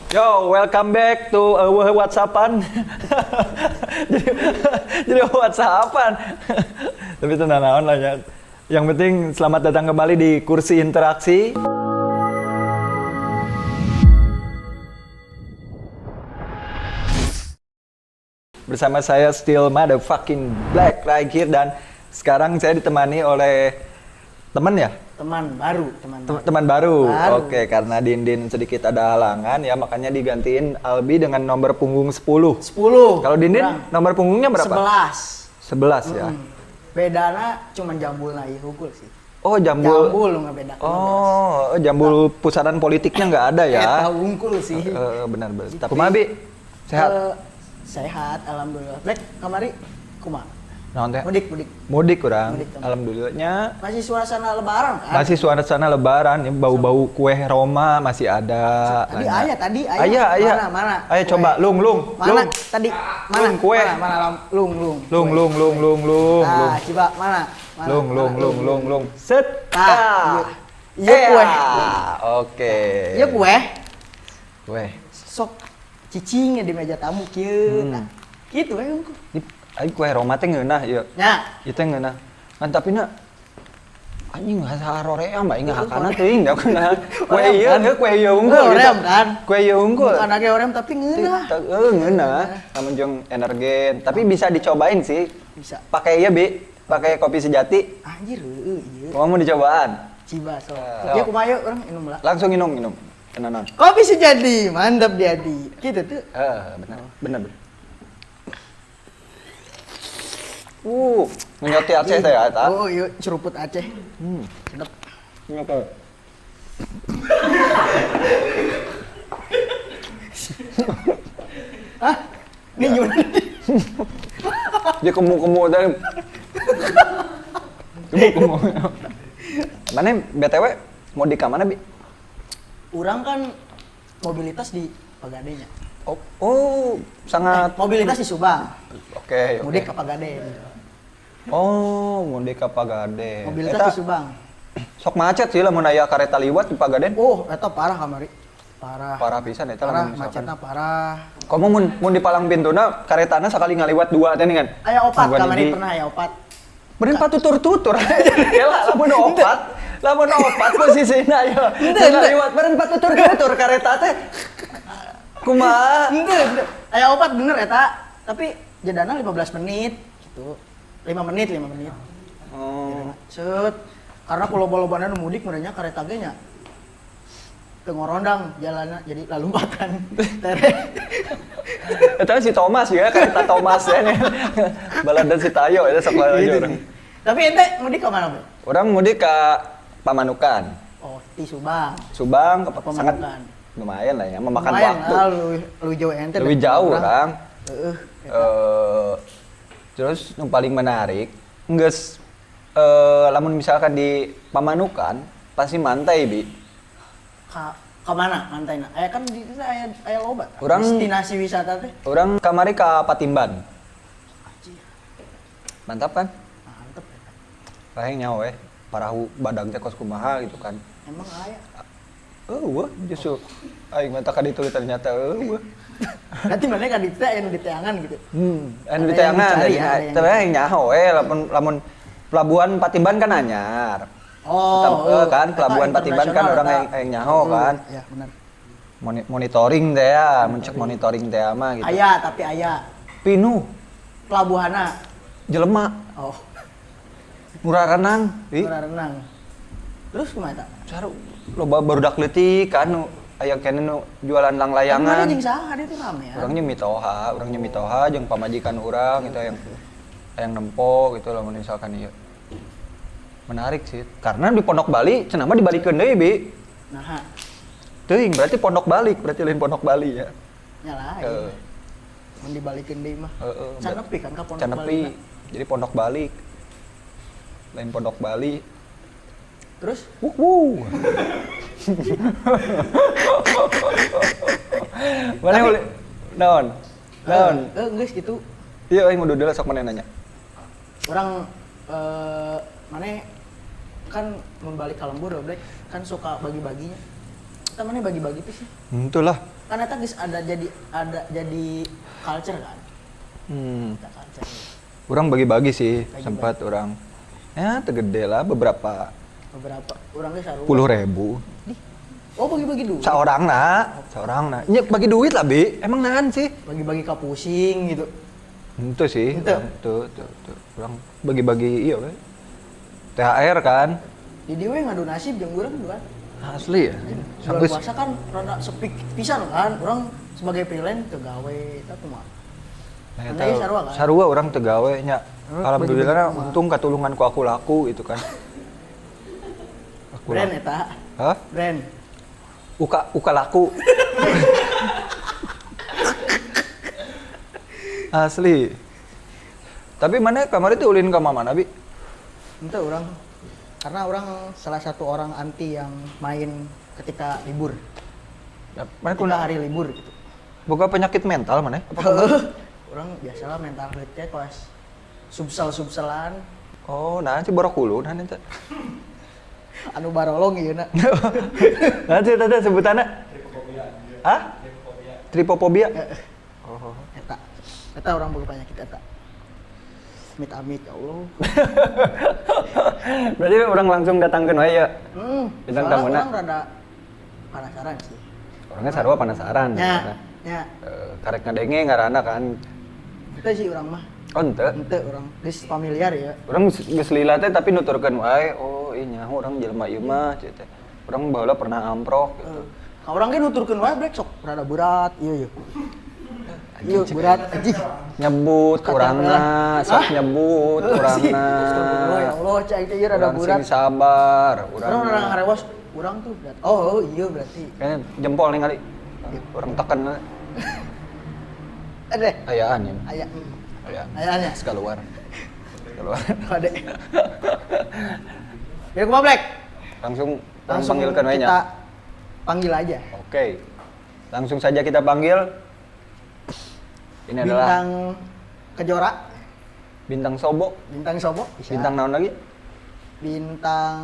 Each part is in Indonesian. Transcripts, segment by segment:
Yo, welcome back to WhatsAppan. jadi WhatsAppan. Tapi tenang naon lah ya. Yang penting selamat datang kembali di Kursi Interaksi. Bersama saya still motherfucking black right here, dan sekarang saya ditemani oleh teman ya? Teman baru. Oke, karena Dindin sedikit ada halangan ya, makanya digantiin Albi dengan nomor punggung 10. Kalau Dindin nomor punggungnya berapa? 11 ya. Bedana cuma jambul na hukul sih. Oh, jambul nggak beda. Oh, jambul pusaran politiknya nggak ada ya? Tahu hungkul sih. Benar. Tapi Mabi sehat? Sehat, alhamdulillah. Black kamari kumaha? Naon teh? Mudik urang. Alhamdulillahnya. Masih suasana lebaran kan? Masih suasana lebaran, ya, bau-bau kue Roma masih ada. Tadi ayah. Mana? Ayo coba lung. Mana? Tadi mana? Kue. Mana? Lung. Nah, coba mana? Lung. Set. Iya kue. Oke. Iya kue. Sok cicingnya di meja tamu kieu. Nah, gitu we hungkul. Aing kue Roma teh ngeunah ieu. Nya. Ieu teh ngeunah. Kan tapina anjing harorea mah ingat hakana teuing da kena. Kue ieu unggul gitu. Kan. Kue ieu unggul. Bukan age orem tapi ngeunah. Ngeunah. Namun jeung energen, tapi bisa dicobain sih. Bisa. Pakai ieu Bi, pakai kopi sejati. Anjir ieu. Mau dicobaan? Ciba sok. Ieu kumaha urang minum lah. Langsung minum. Tenanan. Kopi sejati, mantap Diadi. Gitu tuh. Benar. Menyoti Aceh teh ya eta. Oh, iya, ceruput Aceh. Sedap. Nyata. Hah? Ini gimana? Dia kemu tadi. Kemu. Mana BTW mau di ka mana, Bi? Urang kan mobilitas di Pagadenya. Oh, sangat mobilitas di Subang. Oke. Mudik ke Pagaden. Oh, mudik ka Pagaden. Mobilitas di Subang. Sok macet sih lamun aya kareta liwat di Pagaden. Oh, eta parah kamari. Parah Pisan eta lamun macetna parah. Komo mun di palang pintuna karetana sakali ngaliwat 2 teh kan. Aya opat kamari pernah aya opat. Beureun patutur-tutur. Kela lamun opat posisina ya. Ngaliwat beureun patutur-tutur kareta teh. Kumaha? Ente. Aya opat bener eta, tapi jedana 15 menit gitu. 5 menit. Oh. Set. Karena loba-lobana nu mudik merenya kareta ge nya teu ngorondang jalanna jadi lalumpatan. Eta si Thomas ya, kareta Thomas ya. Baladan si Tayo eta sok aja urang. Tapi ente mudik ke mana, Bu? Urang mudik ka Pamanukan. Oh, di Subang. Subang ke sangat Pamanukan. lumayan lah ya, memakan Lumayan waktu. Lu jauh ente. Lebih jauh orang. Terus yang paling menarik, geus lamun misalkan di Pamanukan pasti mantai, Bi. Ka mana mantainya? Aya kan di sana aya loba. Urang destinasi wisata teh. Urang kamari ka Patimban. Mantap kan? Mantep ya. Laheng nyawa we, parahu badag teh kos kumaha gitu kan. Emang aya. Wah, justru aing mah teu ditu ternyata Nanti mana kan di teh anu di teangan gitu. Anu di teangan tapi aing nyaho we lamun pelabuhan Patimban kan anyar. Kan pelabuhan Patimban kan orang yang nyaho kan. Iya, benar. Monitoring teh ya, mencek monitoring teh mah gitu. Tapi aya. Pinuh Pelabuhanna. jelema. Oh. Murah renang, Murah renang. Terus kumaha eta? Saru loba barudak leutik kan nu aya keneh nu jualan lang-layangan. Mana jeung saha itu rame ya. Urang jeung mitoha jeung pamajikan urang itu yang nempo gitu lamun misalkan ieu. Menarik sih, karena di Pondok Bali cenah mah dibalikeun deui, Bi. Nah. Teuing berarti Pondok Balik, berarti lain Pondok Bali ya. Nyalah. Mun dibalikeun deui mah. Canepi kan ka Pondok Canepi. Bali. Jadi Pondok Balik. Lain Pondok Bali. Terus? Mana boleh? Naon? Geus gitu. Iya, aing mau dudul sok mana nanya. Orang mana kan membalik ke lembur Black kan suka bagi-baginya. Kita mana bagi-bagi tuh sih? Itulah. Kan eta geus ada jadi culture kan. Ada culture. Orang bagi-bagi sih, sempat orang. Ya, tegede lah beberapa Orangnya sarua. 10.000. Oh, bagi-bagi duit. Seorang nah. Nya bagi duit lah, Bi. Emang nahan sih? Bagi-bagi ka pusing gitu. Itu sih. Ente. Tuh. Orang bagi-bagi iya we. THR kan. Di dieu ngadu nasib jeung urang kan. Asli ya. Bulan puasa kan rada sepi pisan kan. Urang sebagai freelance teu gawe eta kumaha. Nah, Anda ya sarua kan? Sarua orang teu gawe nya. Alhamdulillah bagi-bagi untung katulungan ku aku laku itu kan. Brand eta. Hah? Brand. Uka laku. Asli. Tapi mana kemarin tuh ulin ke mana, Bi? Ente orang karena orang salah satu orang anti yang main ketika libur. Ya, mana Ketika hari libur gitu. Boga penyakit mental mana? Orang biasalah mental health teh kelas subselan. Oh, nah sih borok hulu nah teh. Anu barolong ieu na. Nah, teh sebutanna. Hah? Tripofobia. Oh, eta orang boga penyakit eta. Amit-amit ya Allah. Berarti orang langsung datangkeun wae ya. Bintang tamuna. Orang rada penasaran sih. Orangnya sarua penasaran. Ya. Karek ngadenge ngaranna kan. Itu sih orang mah. Oh, henteu. Ente orang geus familiar ya. Urang geus lila teh tapi nuturkeun wae. Oh, ieu nya urang jelema ieu mah kitu teh. Urang baheula pernah amprok gitu. Orang ge nuturkeun wae brek sok rada berat ieu. Iya berat anjing. Nyebut urangna, sok nyebut urangna. Astagfirullah ya Allah, cai teh ieu rada berat. Sing sabar, Urang rada ngarewas, urang tuh berat. Oh, iya berarti. Kayaknya jempol nih kali. Urang teken. Ada. Ayaan ya. Ayaannya. Keluar. Ade. Ya kumaha Black? Langsung panggilkan we nya. Kita panggil aja. Oke. Langsung saja kita panggil. Ini adalah Bintang Kejora, Bintang Sobo. Bintang Sobo, bisa. Bintang naon lagi? Bintang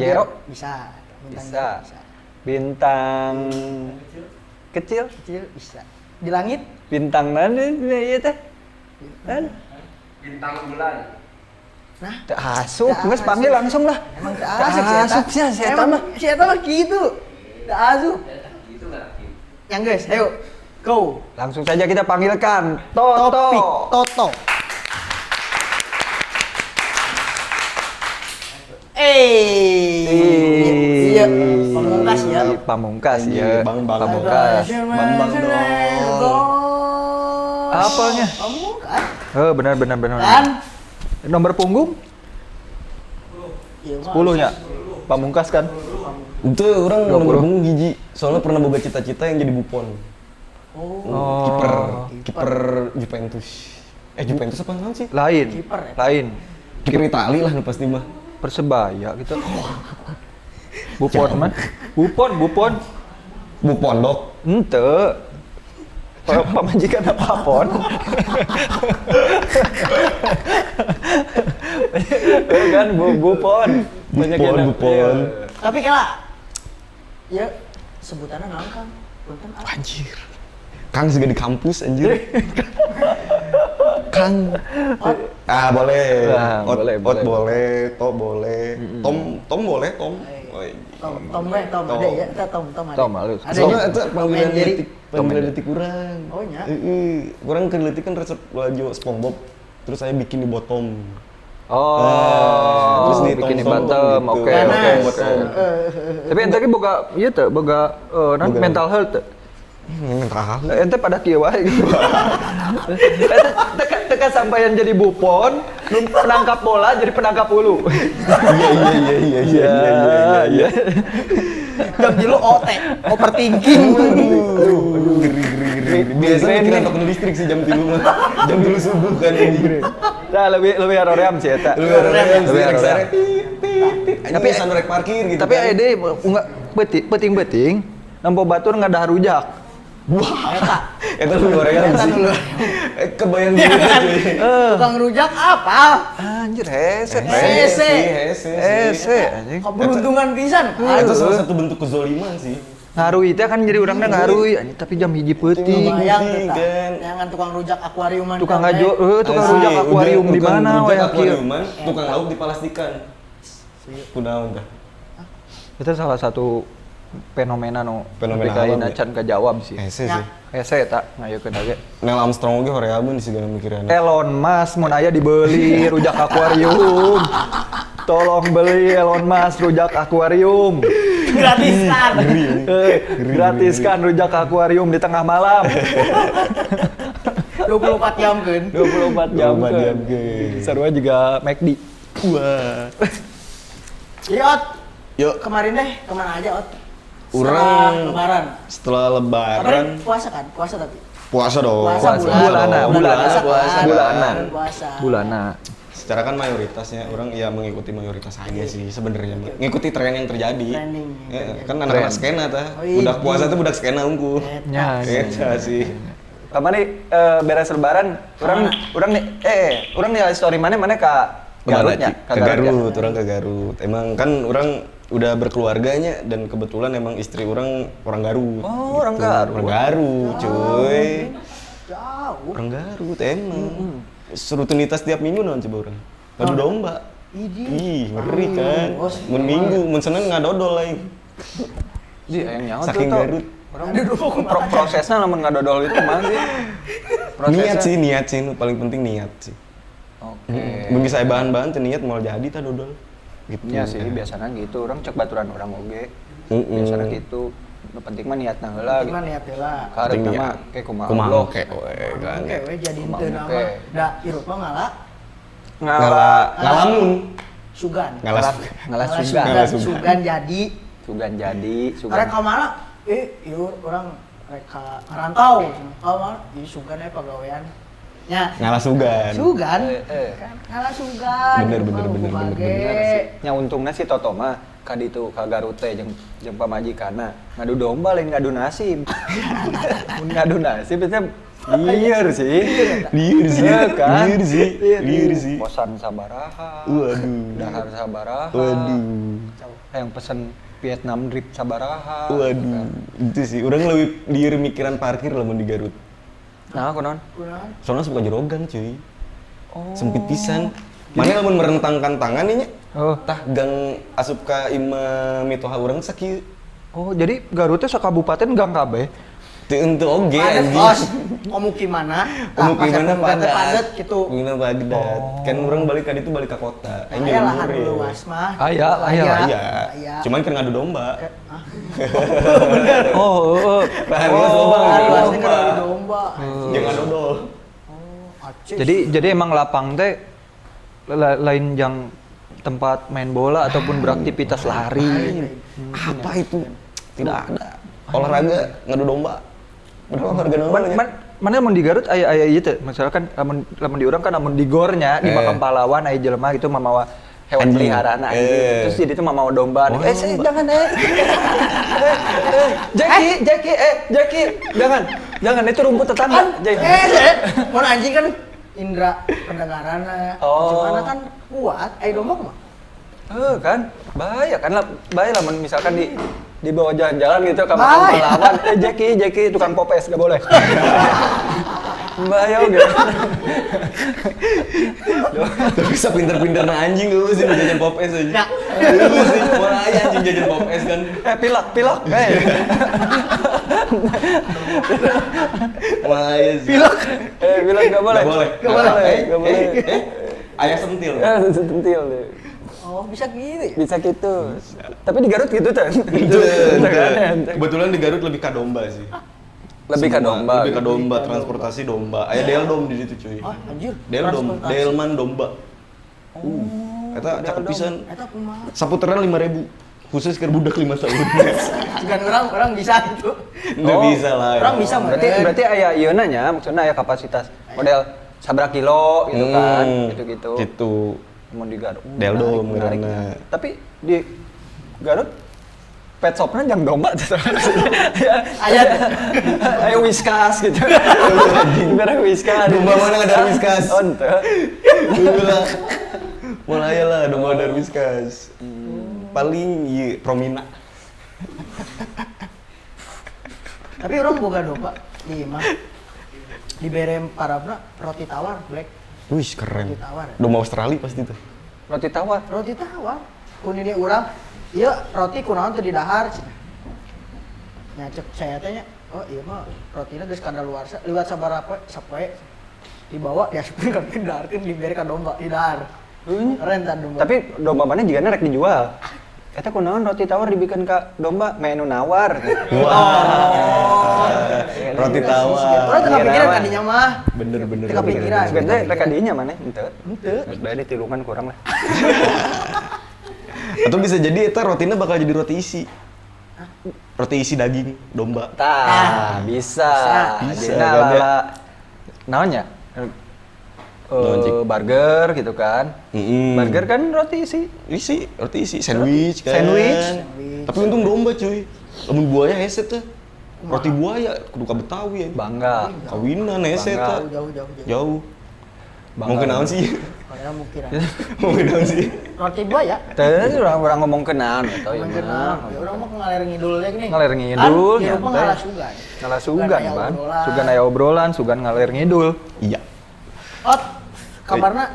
Jero. Bisa. Bisa. Bintang kecil. Kecil bisa. Di langit? Bintang naon ieu teh? Bintang bulan. Nah, Teu asup, geus panggil langsung lah. emang teu Teu asup asup sih si eta mah. Si eta mah kitu. Teu asup. Itu enggak gitu. Yang guys, ayo. Go. Langsung saja kita panggilkan Toto. Topik Toto. Iya, pamungkas ya. Pamungkas ya. Bang. Pamungkas. Bambang dong. Apanya? Pamungkas. Oh, benar. Kan? Nomor punggung Iya, 10 nya. Pamungkas kan? Itu orang nomor punggung hiji. Soalnya pernah boga cita-cita yang jadi Buffon. Oh. Kiper Juventus. Juventus apa namanya sih? Lain. Kiper ya? Lain. Kiper Itali lah pasti mah. Persebaya gitu. Buffon mah. Buffon. Buffon dok. Henteu. Pamajikan apapun. Kan Buffon. Buffon. Tapi kela. Ya, sebutannya naon Kang? Punten apa? Anjir. Kang juga di kampus anjir. Kang. Boleh. Nah, boleh. boleh, Top boleh. Tom boleh, Tom. Tom ada ya, kita Tom ada. Tom, halus. Ada Soalnya ya? itu panggilan Jerry. detik kurang. Oh, nya? Kurang kelihatan kan resep Lajo SpongeBob. Terus saya bikin di bottom. Oh, terus di bikin di Tom bottom. gitu. Oke. Ganas. Tapi ente ge boga ieu teh, boga mental health teh. Mental. Ente pada kieu wae gitu. Ente teka sampeyan jadi Buffon, nu penangkap bola jadi penangkap hulu. Iya. Jam dulu OT, overthinking. Geri. Biasanya kira untuk listrik sih jam 3 mah. Jam 3 subuh kan anjir. Nah, lebih aroream sih eta. Lebih aroream. Tapi asa rek parkir gitu. Tapi aya deui enggak peuting-peuting nampo batur ngadah rujak. Wah, itu lu gorengan sih. Kebayang gitu cuy. Tukang rujak apa? Anjir hese. Hese. Hese anjing. Keberuntungan pisan. Itu salah satu bentuk kezoliman sih. Ngarui teh kan jadi urangna ngarui anjing tapi jam hiji peuting. Bayang Penting, kita. kan. Jangan tukang rujak akuariuman. Tukang kan, ngajo, tukang Asli, rujak akuarium di tukang mana rujak we kieu? akuariuman, tukang lauk dipalastikan. Kunaon tah? Itu salah satu fenomena nu Fenomena kain alam, ya? acan kajawab sih. Hese Ya. sih. Hese eta ngayekeun age. Neil Armstrong oge horeabeun sih gana mikiranna. Elon Musk mun aya dibeli rujak akuarium. Tolong beli Elon Musk rujak akuarium. Gratiskan. Gratiskan rujak akuarium di tengah malam. 24 jam kan. 24 jam. 24 jam, kan. geus. Sarua juga McD. Wah. Jadi Ot, Yuk, kemarin deh kemana aja Ot? Urang- Lebaran. setelah Kemarin lebaran puasa kan? Puasa tapi. puasa dong. Puasa Bulana, puasa, bulana. Bulan puasa. Bulana. Secara kan mayoritasnya orang ya mengikuti mayoritas aja sih sebenarnya. Ngikuti tren yang terjadi. Trending. Ya, kan anak-anak skena tah. Oh, iya. Budak puasa tuh budak skena unggul. Ya, Eta sih. Kamari beres lebaran, urang nih story mana ka Garutnya, Ke Garut, orang ke Garut. Emang kan orang udah berkeluarganya dan kebetulan emang istri orang Garut. Oh, orang Gitu. Garut. Orang Garut, cuy. Jauh. Orang Garut emang. Rutinitas tiap minggu non coba orang. Ngadu domba. Ih, ngeri kan. Mun minggu, mun Senin ngadodol lain. Di yang nyawa Saking tuh. Garut. Orang prosesnya lamun ngadodol itu mah sih. Niat sih, paling penting niat sih. Oke. Mun bisa bahan-bahan teh niat mau jadi tah dodol. Gitu. Iya sih, biasanya gitu. Orang cek baturan orang oge. Mm-mm. Biasanya gitu. Nu penting mah niatna heula gitu. Gimana ya Tela? Karep Penting nama niat. kayak kumaha Kumaha Allah. oke we kan. Oke, we jadi Kumaha teu oke. nama. Da irup mah Ngalamun. Sugan. Ngalas Ngalas sugan. Sugan jadi. Sugan jadi, Karek ka mana? Ieu urang rek ka ngarantau. Oh, mah ieu sugan we pagawean. Nya. Ngalas sugan. Sugan. Eh. Kan ngalah sugan. Bener, ieu bener, mah bener, bage. bener. Nya untungnya si Toto mah ka ditu ka Garut teh jeung pamajikanna ngadu domba lain ngadu nasib. Mun ngadu nasib itu liar sih. Liar sih. Iya kan? Liar sih. Posan sabaraha. Waduh. Dahar sabaraha. Waduh. Yang pesen Vietnam drip sabaraha. Waduh. Itu sih, orang lebih liar mikiran parkir lah di Garut. Nah, konon. Urang Soalnya suka jerogan cuy. Oh. Sempit pisan. Mana lamun merentangkan tangan nih nya. Oh. Tah gang asup ka imah mitoha urang sakieu. Oh, jadi Garutnya sakabupaten gang kabeh. Teu ente oge padet anjing. bos. Omukimana? Omukimana padet gitu. Gimana padat. Kan orang balik ka ditu balik ka kota. Aing Aya jadi lahan murid. luas mah. Aya. Iya. Aya. Cuman keur ngadu domba. Oh. Lahan luas loba Lahan ngadu luas domba. kan domba. Jangan dodol. Aceh. Jadi emang lapang teh lain yang tempat main bola ataupun beraktivitas lari. Apa itu? Tidak ada. Olahraga ngadu domba. Berapa harga namanya? Mana mun di Garut aya ieu teh, misalkan lamun di urang kan lamun di gornya di makam pahlawan aya jelema gitu mamawa hewan Anjing. peliharaan anjing. Terus jadi itu mamawa domba. Oh. Jangan Jackie, jangan itu rumput tetangga. Mun anjing kan indra pendengaranna. Oh. Gimana kan kuat, domba mah. Kan bahaya kan bahaya lamun misalkan di bawah jalan-jalan gitu ke makam Bahaya. pahlawan. Jackie tukang popes gak boleh. Bahaya gitu. Tapi bisa pinter-pinter na anjing lu sih jajan pop es aja. Ya. Lu sih mau aja anjing jajan pop es kan. Pilak. Maya sih. Pilak gak boleh. Gak boleh. Gak boleh. Ayah sentil. Sentil deh. Oh, bisa gitu. Bisa gitu. Tapi di Garut gitu tuh. Kebetulan di Garut lebih ke domba sih. Lebih ke domba. Lebih ke domba, transportasi domba. Aya Deldom di situ cuy. Oh, anjir. Deldom, Transportasi. Delman domba. Eta cakep Deldom. pisan. Eta kumaha? Saputeran 5.000. Khusus ke budak 5 tahun. Segan orang bisa gitu. Nggak bisa lah. Orang bisa Berarti aya ieu nya, maksudnya aya kapasitas model sabra kilo gitu kan, gitu-gitu. Gitu. Mau di Garut. Deldom menarik. ngaranna. Tapi di Garut pet shopnya jang domba tuh. Ayo Whiskas gitu. Ibarat Whiskas. Domba mana ada Whiskas? Oh, ente. Lah. Mulai lah domba ada Whiskas. Paling iya Promina. Tapi orang boga domba di imah. Di berem parabna roti tawar black. Wih, keren. Roti tawar. Domba Australia pasti tuh. Roti tawar. Roti tawar. Kun ini urang, ieu roti kunaon teu di dahar. Nya cek saya tanya, oh iya mah rotina geus kadaluarsa, liwat sabaraha sapoe dibawa diasupkeun ka kendarkeun dibere ka domba di dahar. Keren tah domba. Tapi domba mana jigana rek dijual. Eta kunaon roti tawar dibikin ka domba menu nawar. Roti tawar. Orang teu kepikiran kadinya mah. Bener. Teu kepikiran. Sebenarnya rek kadinya mana? Henteu. Henteu. Bae tilukan kurang lah. Atau bisa jadi eta rotinya bakal jadi roti isi. Roti isi daging domba. Tah, bisa. Bisa, Jadi kan, ala naonnya? Burger gitu kan. Burger kan roti isi. Roti isi, sandwich kan. Sandwich. Tapi untung domba cuy. Lamun buaya hese tuh. Roti buaya kudu ka Betawi ya. Bangga. Kawinan hese Bangga. tuh. Jauh. Bangga. Mungkin naon sih? Padahal mungkin. Mungkin naon sih? Roti buaya. Teh orang ngomong kenaon atau ya Mungkin mah. ya orang mah ngalir ngidul lagi nih. Ngalir ngidul, Kan, ya mah nyantai. ngalah sugan. Ngalah sugan, aya Ban. obrolan. Sugan aya obrolan, sugan ngalir ngidul. Iya. Oh, kabarna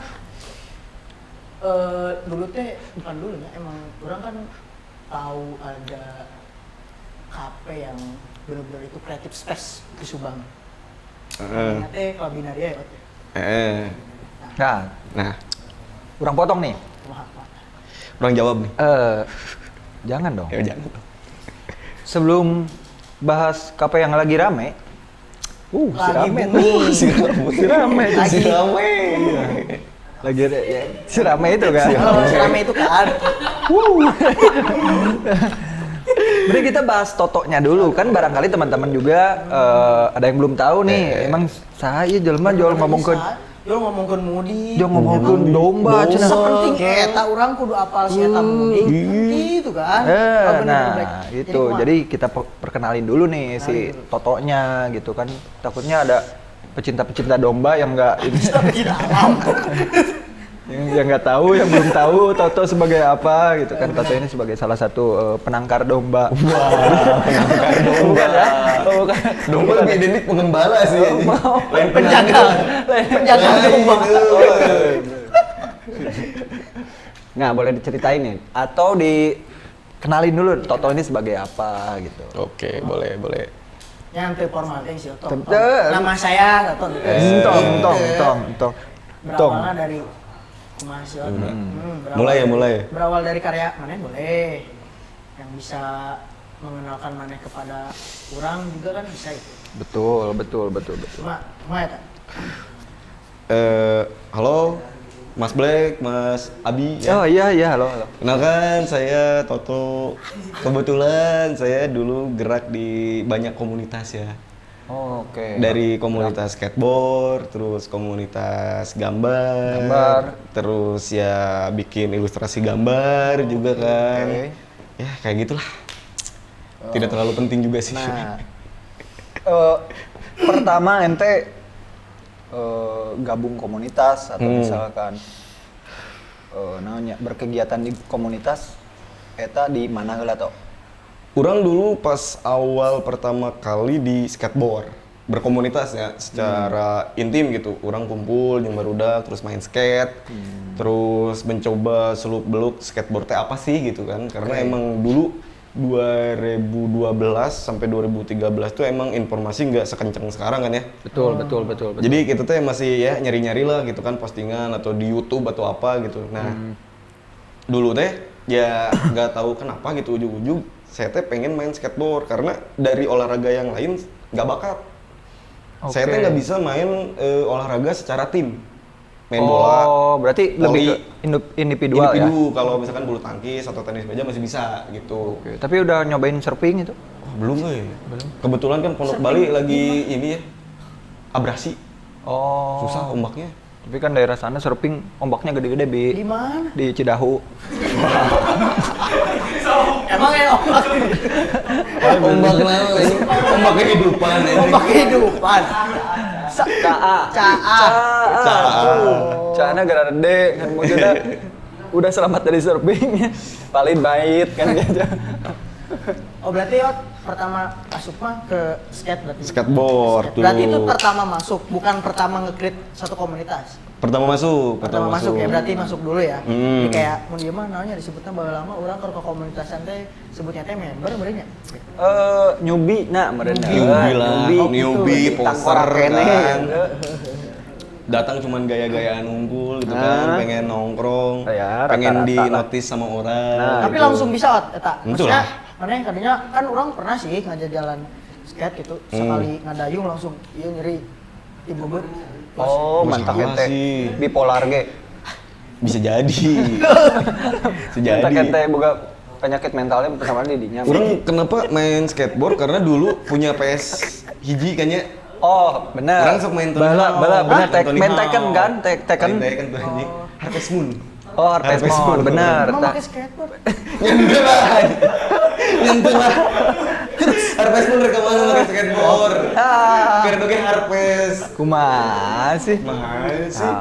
dulu teh bukan dulu ya, emang orang kan tahu ada kafe yang benar-benar itu creative space di Subang. Namanya teh Klabinaria ya. Nah, orang potong nih. Wah, Orang jawab nih. Jangan dong. Ya jangan. Sebelum bahas kafe yang lagi rame, si lagi rame booming. tuh. Si rame tuh. Lagi. Lagi ya, si rame itu kan. Kalau rame itu kan. Berarti kita bahas totonya dulu kan, barangkali teman-teman juga ada yang belum tahu nih. Emang saya jelema jual ngomongkeun Jual ngomongkeun mudi. jual ngomongkeun domba cenah. Sepenting eta urang kudu apal si eta mudi. Gitu kan. Oh, bener, Black. Gitu. kumaha? Jadi kita perkenalin dulu nih si totonya gitu kan. Takutnya ada pecinta-pecinta domba yang enggak ini Tidak alam. yang nggak tahu, yang belum tahu Toto sebagai apa gitu kan. Toto ini sebagai salah satu penangkar domba. Penangkar domba. Bukan ya? Oh, bukan. Domba lebih identik pengembala sih. Lain penjaga. Penjaga domba. Nah, boleh diceritain nih atau dikenalin dulu Toto ini sebagai apa gitu. Oke, boleh. Nyampe formal teh sih Tong. Teu. Nama saya Tong. Tong. Berawalnya dari kumaha sih Mulai. Berawal dari karya mana boleh. Yang bisa mengenalkan mana kepada orang juga kan bisa itu. Betul. Cuma ya tak? Halo, Mas Black, Mas Abi. Oh iya, halo. Kenalkan, saya Toto. Kebetulan saya dulu gerak di banyak komunitas ya. Oh, oke. Dari komunitas skateboard, terus komunitas gambar, terus ya bikin ilustrasi gambar juga kan. Oke. Ya kayak gitulah. Tidak terlalu penting juga sih. Nah, pertama ente gabung komunitas atau misalkan namanya berkegiatan di komunitas, eta di mana heula toh? Urang dulu pas awal pertama kali di skateboard berkomunitas ya secara intim gitu. Urang kumpul jeung barudak terus main skate. Terus mencoba seluk-beluk skateboard teh apa sih gitu kan. Karena emang dulu 2012 sampai 2013 tuh emang informasi nggak sekencang sekarang kan ya. Betul. Jadi kita tuh masih ya nyari-nyari lah gitu kan postingan atau di YouTube atau apa gitu. Nah, dulu teh ya nggak tahu kenapa gitu ujung-ujung saya teh pengen main skateboard karena dari olahraga yang lain nggak bakat. Saya teh nggak bisa main olahraga secara tim. Main bola. Oh, berarti lebih ke individual ya? Kalau misalkan bulu tangkis atau tenis meja masih bisa gitu. Oke. Tapi udah nyobain surfing itu? Oh, belum. Kebetulan kan Pondok Bali lagi ini ya abrasi. Oh. Susah ombaknya. Tapi kan daerah sana surfing ombaknya gede-gede, Bi. Di mana? Di Cidahu. Emang ya ombak Ombak lain. Ombak kehidupan. ombak kehidupan. Cana gara gede kan maksudnya udah selamat dari surfing. Paling bait kan gitu. Oh berarti Ot, pertama masuk mah ke skate berarti? Skateboard dulu. Berarti itu pertama masuk, bukan pertama nge-create satu komunitas? Pertama masuk. Pertama masuk ya, berarti masuk dulu ya? Jadi kayak, mau dia mah namanya disebutnya bahwa lama orang kalau ke komunitas teh sebutnya teh member berarti Newbie meureun. Newbie lah, newbie, poser kene. kan. Datang cuman gaya-gayaan unggul gitu kan, pengen nongkrong, Ya, pengen rata-rata di notice sama orang. Tapi gitu. langsung bisa Ot, eta. Tentu Maksudnya, lah. mana yang tadinya kan orang pernah sih ngajak jalan skate gitu, sekali ngadayung langsung, iya nyeri di bobot. Oh, mantap Masalah ente. sih. Bipolar ge. Bisa jadi. Bisa jadi. Mantap ente boga penyakit mentalnya bersama didinya. Orang kenapa main skateboard karena dulu punya PS hiji kayaknya. Oh, benar. Orang sok main Tony Hawk. Benar. Tony Main Hawk. Tekken kan? Tekken. Main Tekken tuh anjing. Harvest Moon. Oh, Harvest Moon, benar. Emang pakai skateboard? Nyentuh lah. Nyentuh lah. Harvest Moon rekaman pakai skateboard. Biar oke Harvest. Kumaha sih? Mahal sih.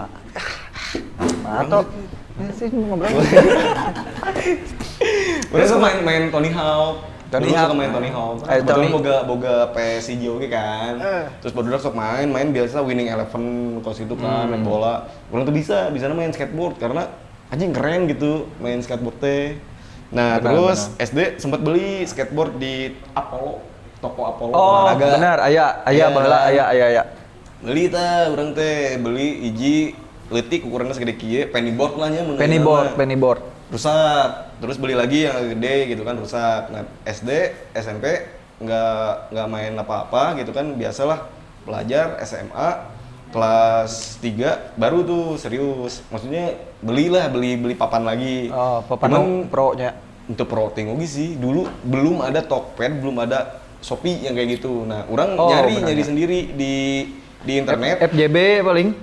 Matok. Ya sih ngobrol. Orang suka main Tony Hawk. Tony Dulu Hawk. suka main Tony Hawk. Tony. Kebetulan boga PS hiji oge kan. Terus baru sok main biasa Winning Eleven kos itu kan main bola. Orang tuh bisa main skateboard karena anjing keren gitu main skateboard teh. Nah, Benar, terus SD sempat beli skateboard di Apollo, toko Apollo Oh, olahraga. benar. Aya Iya, baheula kan? aya. Beli urang teh beli hiji leutik ukuranna segede kieu, pennyboard lah nya mun Pennyboard. rusak, terus beli lagi yang gede gitu kan rusak. Nah SD, SMP nggak main apa-apa gitu kan, biasalah pelajar SMA kelas 3 baru tuh serius, maksudnya beli papan lagi. Oh, papan Cuman pro-nya. untuk pro oge sih dulu belum ada Tokped, belum ada Shopee yang kayak gitu. Nah orang Oh, nyari benar. sendiri di internet. FJB paling.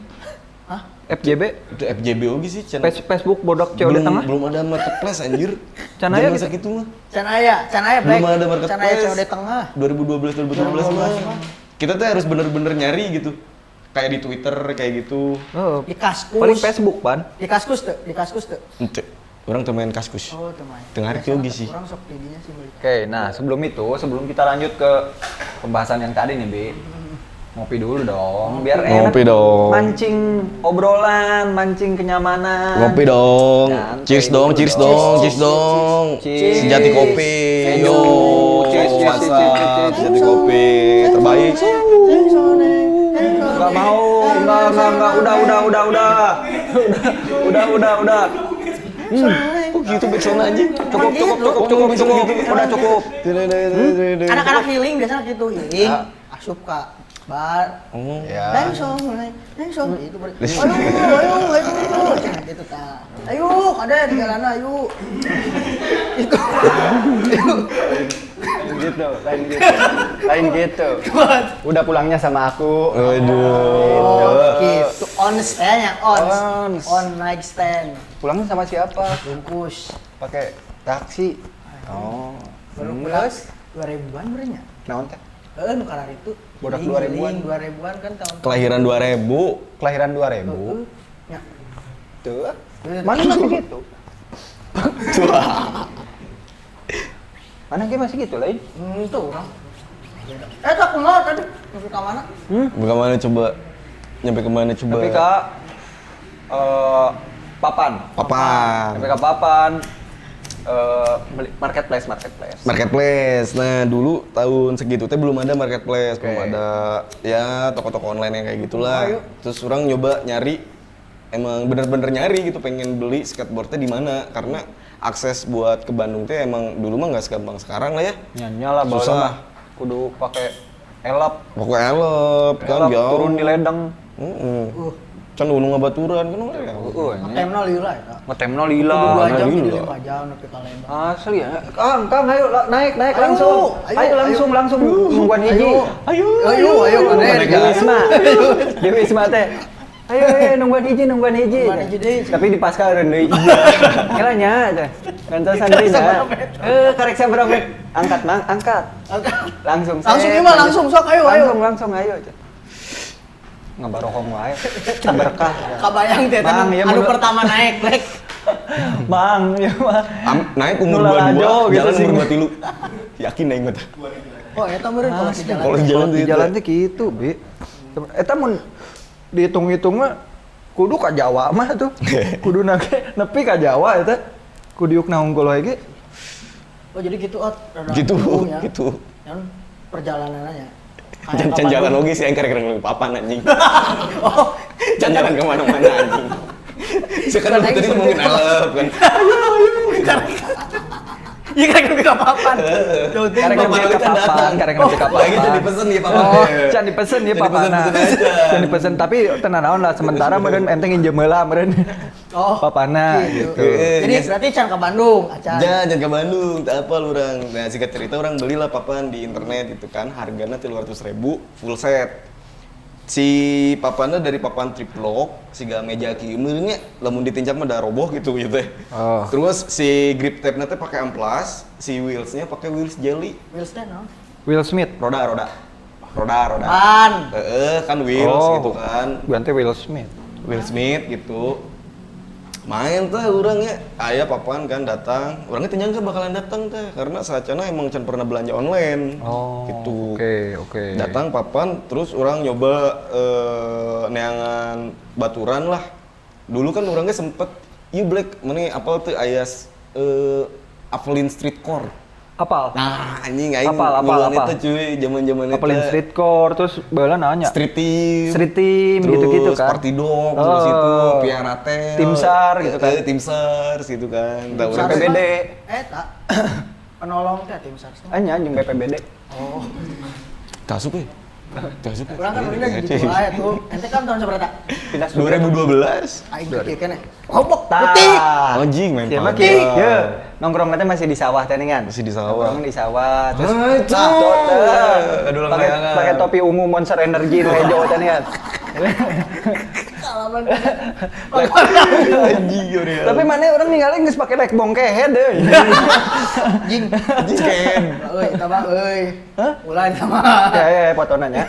Hah? FJB Itu FJB oge sih channel. Facebook bodak COD tengah. Belum ada marketplace anjir. Can aya Zaman gitu. sakitu mah. Can aya Belum Black. ada Can marketplace. aya COD tengah. 2012 mah. Kita tuh harus bener-bener nyari gitu. Kayak di Twitter kayak gitu. Oh, Di Kaskus. paling Facebook pan. Di Kaskus tuh, Ente. Orang tuh main Kaskus. Oh, teman. Tengah hari oge sih. Orang sok didinya sih beli. Oke, nah sebelum kita lanjut ke pembahasan yang tadi nih, Bi. Ngopi dulu dong, biar enak. Ngopi dong. Mancing obrolan, mancing kenyamanan. Ngopi dong. Santai Cheers dong, dulu cheers dong. dong, cheers dong. Cheers. Sejati kopi. Cheers. Yo, Cheers, cheers, puasa. cheers. Sejati kopi terbaik. Enggak mau, enggak, udah. Kok gitu backsound anjing? Cukup, udah cukup. Anak-anak healing biasanya gitu, healing. Asup Kak. Bar. Oh. Ya. Langsung itu ayo gitu ta. Ayo, ada di jalan ayo. Itu. Lain gitu. Udah pulangnya sama aku. Aduh. Oh, gitu. On stand on. Ons. On mic stand. Pulangnya sama siapa? Bungkus. Pakai taksi. Oh. Baru pulang 2000-an berenya. Naon teh? Nu karar itu. Bodak Healing, 2000-an. 2000-an kan tahun. Kelahiran 2000. Kelahiran 2000. Ya. Tuh. Mana masih gitu? Mana kayak masih gitu lain? Itu orang. Tak kumaha tadi? Masuk ke mana? Bagaimana coba? Nyampe kemana coba? Tapi kak, papan. Papan. Sampai ke papan. Beli marketplace. Marketplace. Nah, dulu tahun segitu teh belum ada marketplace, belum Oke. ada ya toko-toko online yang kayak gitulah. Ayo. Terus orang nyoba nyari, emang bener-bener nyari gitu, pengen beli skateboardnya di mana karena akses buat ke Bandung teh emang dulu mah nggak segampang sekarang lah ya. Nyala bawa Susah. mah. Kudu pakai elap. Pokoknya elep kan Elap jauh. turun di ledeng. Can gunung ngabaturan kan oleh. Temno liula ya. Ngetemno lila. 2 jam lila. jadi 5 jam nepi ka Lembang. Asli ya. Kang, ayo naik Ayo, langsung. ayo, Langsung nungguan hiji. Ayo, Di Wisma. Di Wisma teh. Ayo nungguan hiji. Nungguan hiji deui. Tapi di pasca eureun deui. Kela nya teh. Gantosan deui nya. Karek sabaraha menit. Angkat mang, angkat. Langsung. Langsung ieu mah langsung sok ayo. Langsung ayo. Ngabarokong wae. Berkah. Kabayang teh Bang, iya, anu boga. pertama naik Black. Mang, ya mah. Naik umur Nular 22, ajo, gitu jalan sih. umur 23. Yakin naik mah. Oh, eta meureun kalau di jalan. Kalau di jalan tuh Di itu. jalan teh gitu, Bi. Eta mun dihitung-hitung mah kudu ka Jawa mah tuh. Kudu nepi ka Jawa eta. Kudiukna unggul wae ge. Oh, jadi gitu rada Gitu, jauh ya. gitu. Kan perjalanannya. Can jalan logis ya, karek-karek papan anjing. Oh, Can jalan kemana-mana anjing. Sekarang Karena tadi ini mungkin alep kan. iya kan ke papan. Jauh teh. Karek nepi ka papan, karek nepi ka papan. Lagi jadi pesen ya papan. Oh, can dipesen ya Can papana. dipesen aja. Can dipesen tapi tenan naon lah sementara meureun enteng injem heula meureun. Oh, Papana gitu. gitu. Jadi berarti can ke Bandung, acan. Jangan ke Bandung, tak apa lu orang. Nah, singkat cerita orang belilah papan di internet itu kan, harganya 300.000 full set. Si papannya dari papan triplok, siga meja kieu meureunnya lamun ditincap mah da roboh gitu teh. Oh. Terus si grip tape-nya teh pakai amplas, si wheels-nya pakai wheels jelly. Wilson, no? Will Smith. Roda. Ban. Kan wheels Oh. gitu kan. Ganti Will Smith. Will Smith gitu. Main teh orangnya, aya papan kan datang, orangnya teh nyangka bakalan datang teh karena saacana emang can pernah belanja online. Oh. Gitu. Oke. Datang papan terus orang nyoba neangan baturan lah. Dulu kan orangnya sempet Black mana apal tuh aya Avalon Street Core. Apal? Nah, anjing aing Apal. nguluan itu cuy, zaman-zaman itu. Apalin Street Core terus baheula nanya. Street Team. Street Team Terus gitu-gitu kan. Party Dog, terus Oh. itu Piara Tel. Tim SAR gitu kan. Tim SAR gitu kan. Tahu SAR kan? BPBD. Eta. Penolong teh tim SAR. Anya anjing BPBD. Oh. Tasuk ya? Tasuk. Urang kan udah gitu aja tuh. Ente kan tahun seberapa? Pindah 2012. Aing kieu keneh. Hobok Tah. putih. Anjing main Siapa padel. ki? Ya, nongkrong nanti masih di sawah teh kan. Masih di sawah. Nongkrong di sawah terus Ah, itu. Aduh, lang pakai layangan. pakai topi ungu Monster Energy nu hijau teh kan. Salaman. Anjing ya. Tapi mana orang ninggalin geus pakai rek bongkehe deui. Jing. Anjing ken. Euy, eta mah euy. Hah? Ulah eta mah. Ya, fotonya ya.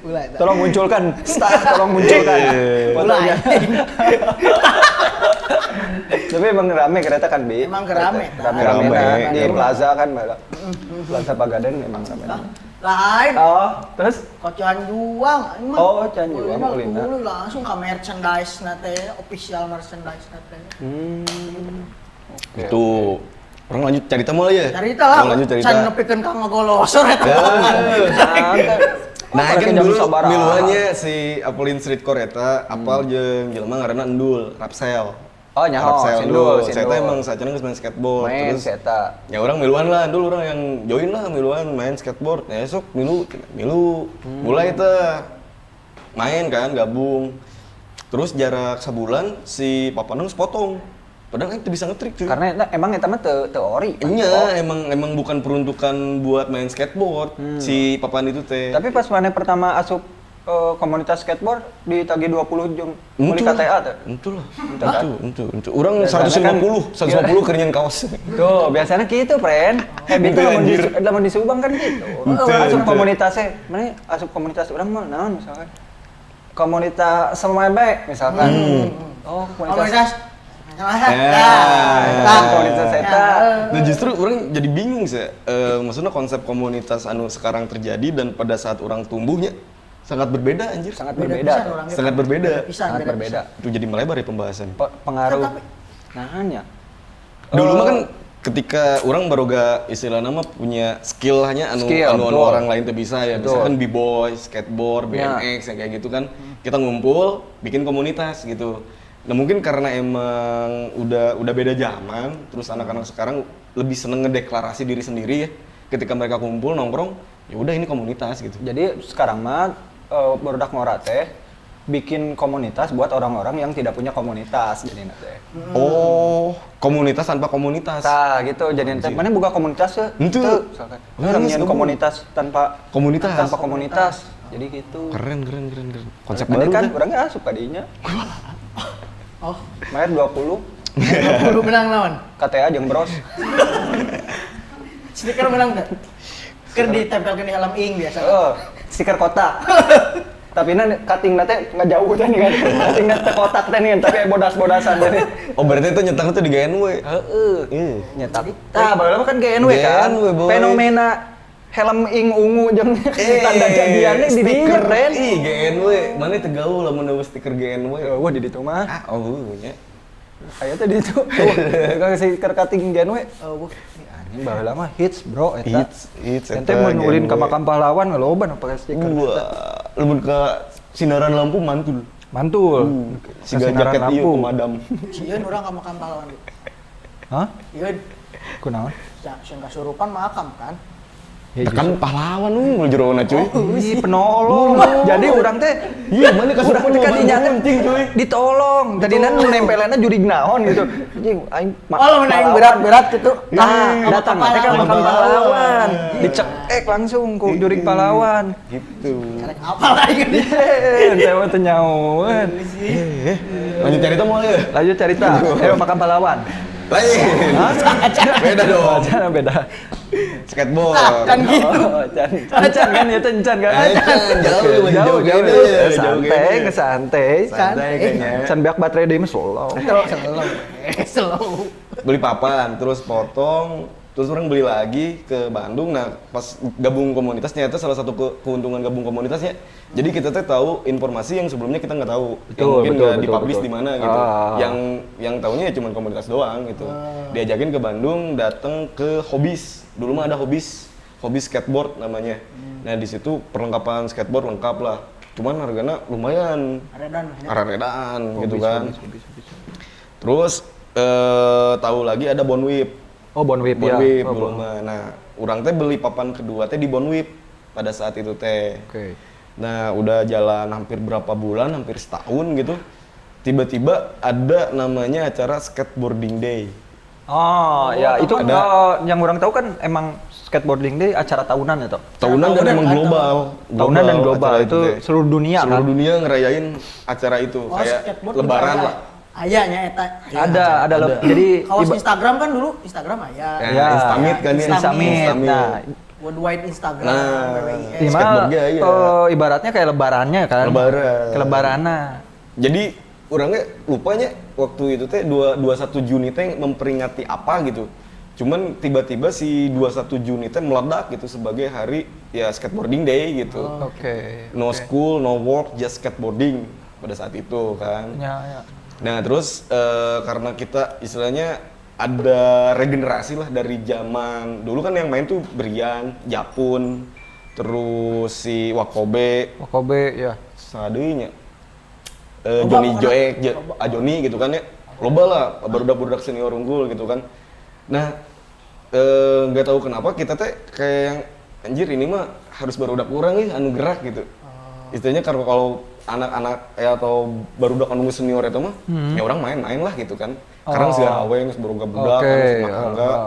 Ulah eta. Tolong munculkan, staff tolong munculkan Ulah. fotonya. Tapi emang rame kereta kan, Bi? Emang rame. Rame-rame Rame. nah, di Plaza kan, Mbak. Plaza Pagaden emang rame. Lain. Oh, terus Kocoan juang. Ini mah. Oh, Kocoan Juang, Ini mah kuliner. dulu langsung ke merchandise nate, official merchandise nate. Itu. Orang lanjut cerita mulai ya? Cerita lah. Orang lanjut cerita. Can nepikeun ka ngagolosor eta. Nah, Apalagi kan jam dulu sabaraha. miluannya si Avalon Street Core eta apal jeung jelema ngaranna Endul, Rapsel. Oh, nyaho, Rapsel Sindul, Endul. Saya teh emang saacana geus main skateboard. main Terus seta. ya orang miluan lah, dulu orang yang join lah miluan main skateboard. Ya esok milu. Mulai teh main kan gabung. Terus jarak sebulan si Papanung sepotong. Padahal itu bisa ngetrik tuh. Karena emang eta mah teu ori. Iya, emang bukan peruntukan buat main skateboard si Papan itu teh. Tapi pas mana pertama asup komunitas skateboard ditagi 20 jeung meuli KTA teh. Itu lah. Hah? Itu. Orang Biasanya 150 keringin kaos. Tuh, biasanya gitu, friend. Habit Itu anjir. lamun di Subang kan gitu. Asup komunitasnya, mana asup komunitas urang mah naon misalkan. Komunitas Semebe misalkan. Oh, Komunitas. komunitas eta. Nah justru orang jadi bingung sih. Maksudnya konsep komunitas anu sekarang terjadi dan pada saat orang tumbuhnya sangat berbeda anjir. Sangat Beda berbeda. pisan tuh. orangnya. Sangat berbeda. Pisan, Sangat berbeda. Itu jadi melebar ya pembahasan. Pengaruh. Tapi- Nahanya. Dulu mah kan ketika orang baru istilah nama punya skillnya anu Skill, betul. orang lain tuh bisa ya. Betul. Misalkan b-boy, skateboard, Ya. BMX yang kayak gitu kan. Kita ngumpul, bikin komunitas gitu. Nah mungkin karena emang udah beda zaman, terus anak-anak sekarang lebih seneng ngedeklarasi diri sendiri ya. Ketika mereka kumpul nongkrong, ya udah ini komunitas gitu. Jadi sekarang mah barudak ngora teh bikin komunitas buat orang-orang yang tidak punya komunitas jadi teh. Oh, komunitas tanpa komunitas. Tah gitu jadi teh mana buka komunitas ya? Itu. Misalkan. Oh, Orang ini nyian sebenarnya. komunitas tanpa Komunitas. Jadi gitu. Keren. Konsep Nanti baru kan kan? orangnya asup kadinya. Oh, Main 20 kudu menang naon? KTA jeung bros. Stiker menang teh. Keur ditempelkeun di helm ing biasa. Oh, stiker kota. Tapi cutting teh nggak jauh teh nih kan. Cutting teh kotak teh nih, tapi bodas-bodasan teh. Oh berarti itu nyetak tuh di GNW. Heeh. Nyetak. Tah, baheula kan GNW kan. GNW, boy. Fenomena helm ing ungu jeung tanda jadiannya di dieu keren. Ih, GNW. Mana teu gaul lamun nu stiker GNW. Wah di ditu mah. Nya. Aya teh di ditu. Kang stiker cutting GNW. Anjing baheula mah hits, bro eta. Hits. Ente mun ulin ka makam pahlawan loba nu pake stiker. Wah, lamun ka sinaran lampu mantul. Mantul. Siga jaket ieu pemadam. Sieun urang ka makam pahlawan. Hah? Ieun. Kunaon? Sieun kasurupan makam kan. Ya, Kan pahlawan nu jerona cuy. Ih, penolong. Jadi urang teh Iya, mana kasurupan urang teh kadinya penting cuy. ditolong. Tadinya nempelanna jurig naon gitu. Anjing aing Lamun aing berat-berat gitu. datang teh ka makam pahlawan. Dicekek langsung ku jurig pahlawan. Gitu. Karek apal aing geuning. Ente mah teu nyahoeun. Lanjut cerita mau ya? Lanjut cerita. Ayo makam pahlawan. Lain. Beda dong. Cara beda. Skateboard. Kan gitu. Oh, can kan ya can kan. Jauh. Santai kayaknya. Can biak baterai deui mah slow. Slow. Beli papan, terus potong, terus orang beli lagi ke Bandung. Nah, pas gabung komunitas ternyata salah satu keuntungan gabung komunitasnya. Jadi kita tuh tahu informasi yang sebelumnya kita nggak tahu, yang mungkin nggak dipublish di mana gitu. Yang tahunya ya cuma komunitas doang gitu. Diajakin ke Bandung, datang ke Hobbies. Dulu mah ada Hobbies skateboard namanya. Nah di situ perlengkapan skateboard lengkap lah. Cuman harganya lumayan, aredan gitu kan. Terus tahu lagi ada Bonwip. Oh, Bonwip ya. Bonwip dulu mah. Nah, urang teh beli papan kedua teh di Bonwip pada saat itu teh. Oke. Nah, udah jalan hampir berapa bulan, hampir setahun gitu. Tiba-tiba ada namanya acara skateboarding day. Oh, ya itu ada. yang orang tahu kan emang skateboarding day acara tahunan ya toh. Tahunan dan emang global. Tahunan dan global acara itu teh. seluruh dunia Seluruh kan. dunia ngerayain acara itu kayak lebaran lah. Ayahnya eta. Ada. Jadi Kaos Instagram kan dulu, Instagram aya. Ya, Instamit kan ya. Instamit. Nah, Worldwide Instagram. Nah, gimana? skateboardnya iya. Ibaratnya kayak lebarannya kan. Lebaran. Kelebarannya. Jadi orangnya lupanya waktu itu teh 21 Juni teh memperingati apa gitu. Cuman tiba-tiba si 21 Juni teh meledak gitu sebagai hari ya skateboarding day gitu. Oke. No school, no work, just skateboarding pada saat itu kan. Ya. Nah terus karena kita istilahnya ada regenerasi lah dari zaman dulu kan yang main tuh Brian, Japun, terus si Wakobe, ya. sadeunya Johnny Joek, Ajoni gitu kan ya. Loba lah barudak-barudak senior unggul gitu kan. Nah, nggak tahu kenapa kita teh kayak yang anjir ini mah harus barudak kurang nih anu gerak gitu. Istilahnya kalau anak-anak ya atau barudak anu senior itu mah ya orang main-main lah gitu kan. Karena segala aweng barudak-budak kan enggak.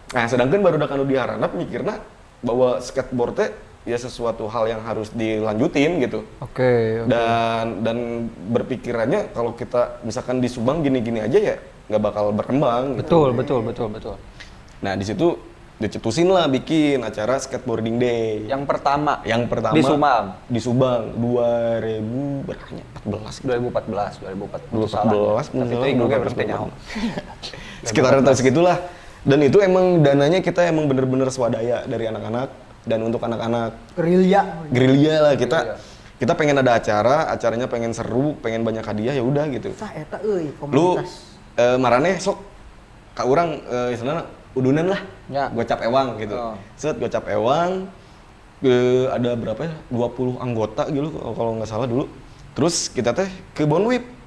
Nah, sedangkan barudak anu di Haranap mikirna bahwa skateboard teh ya sesuatu hal yang harus dilanjutin gitu. Oke. Dan berpikirannya kalau kita misalkan di Subang gini-gini aja ya nggak bakal berkembang. Betul. Nah di situ dicetusin lah bikin acara skateboarding day. Yang pertama Di Subang 2014 sekitaran tahun segitulah. Dan itu emang dananya kita emang bener-bener swadaya dari anak-anak dan untuk anak-anak gerilya lah kita pengen ada acaranya pengen seru, pengen banyak hadiah ya udah gitu. Tah eta euy komunitas. Lu marane sok ka urang istilahna udunan lah. Ya. Gocap ewang gitu. Set gocap ewang ada berapa ya? 20 anggota gitu kalau nggak salah dulu. Terus kita teh ke Bonwip.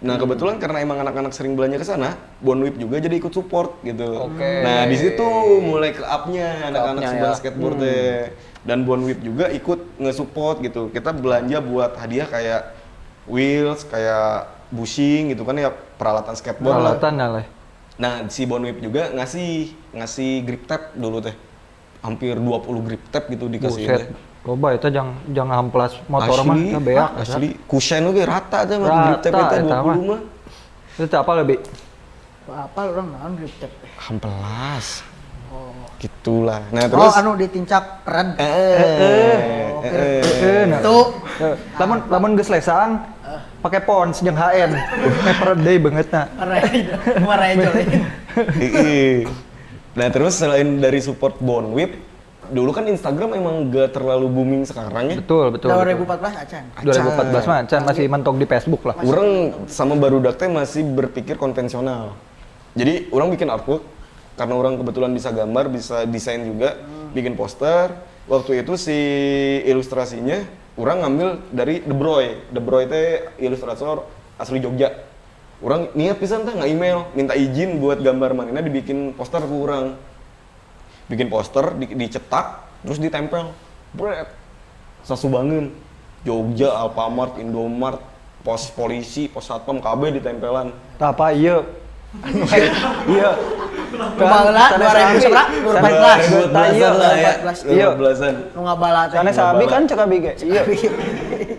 Nah kebetulan karena emang anak-anak sering belanja ke sana, Bonwip juga jadi ikut support gitu. Nah di situ mulai ke up-nya anak-anak Subang skateboard teh. Dan Bonwip juga ikut nge-support gitu. Kita belanja buat hadiah kayak wheels, kayak bushing gitu kan ya, peralatan skateboard lah. Nah si Bonwip juga ngasih grip tape dulu teh. Hampir 20 grip tape gitu dikasih teh. Loba eta jangan hamplas motor mah beak asli. Cushion oge rata teh mah grip tape eta 20 mah. Itu apa lebih? Apa orang naon grip tape? Hamplas. Gitulah. Nah terus anu ditincak red. Itu Lamun geus lesang pakai pons jeung HN. Per day bangetna. Marahin jolin. Nah terus selain dari support Bonwib, dulu kan Instagram emang gak terlalu booming sekarang ya. Betul. 2014 acan. 2014 mah Acan masih mentok di Facebook lah. Orang sama barudak teh masih berpikir konvensional. Jadi orang bikin artwork karena orang kebetulan bisa gambar, bisa desain juga, bikin poster. Waktu itu si ilustrasinya orang ngambil dari The Broy. The Broy teh ilustrator asli Jogja. Orang niat pisan teh email, minta izin buat gambar manehna dibikin poster ke orang. Bikin poster, dicetak, terus ditempel. Bret. Sasubangeun. Jogja, Alfamart, Indomart, pos polisi, pos satpam KB ditempelan. Tah apa ieu? Iya. Kumaha 2000 seberapa? 2014. 2014 lah ya. Iya. 2014-an. Nu ngabala teh. Sana sabi kan cek abi ge. Iya.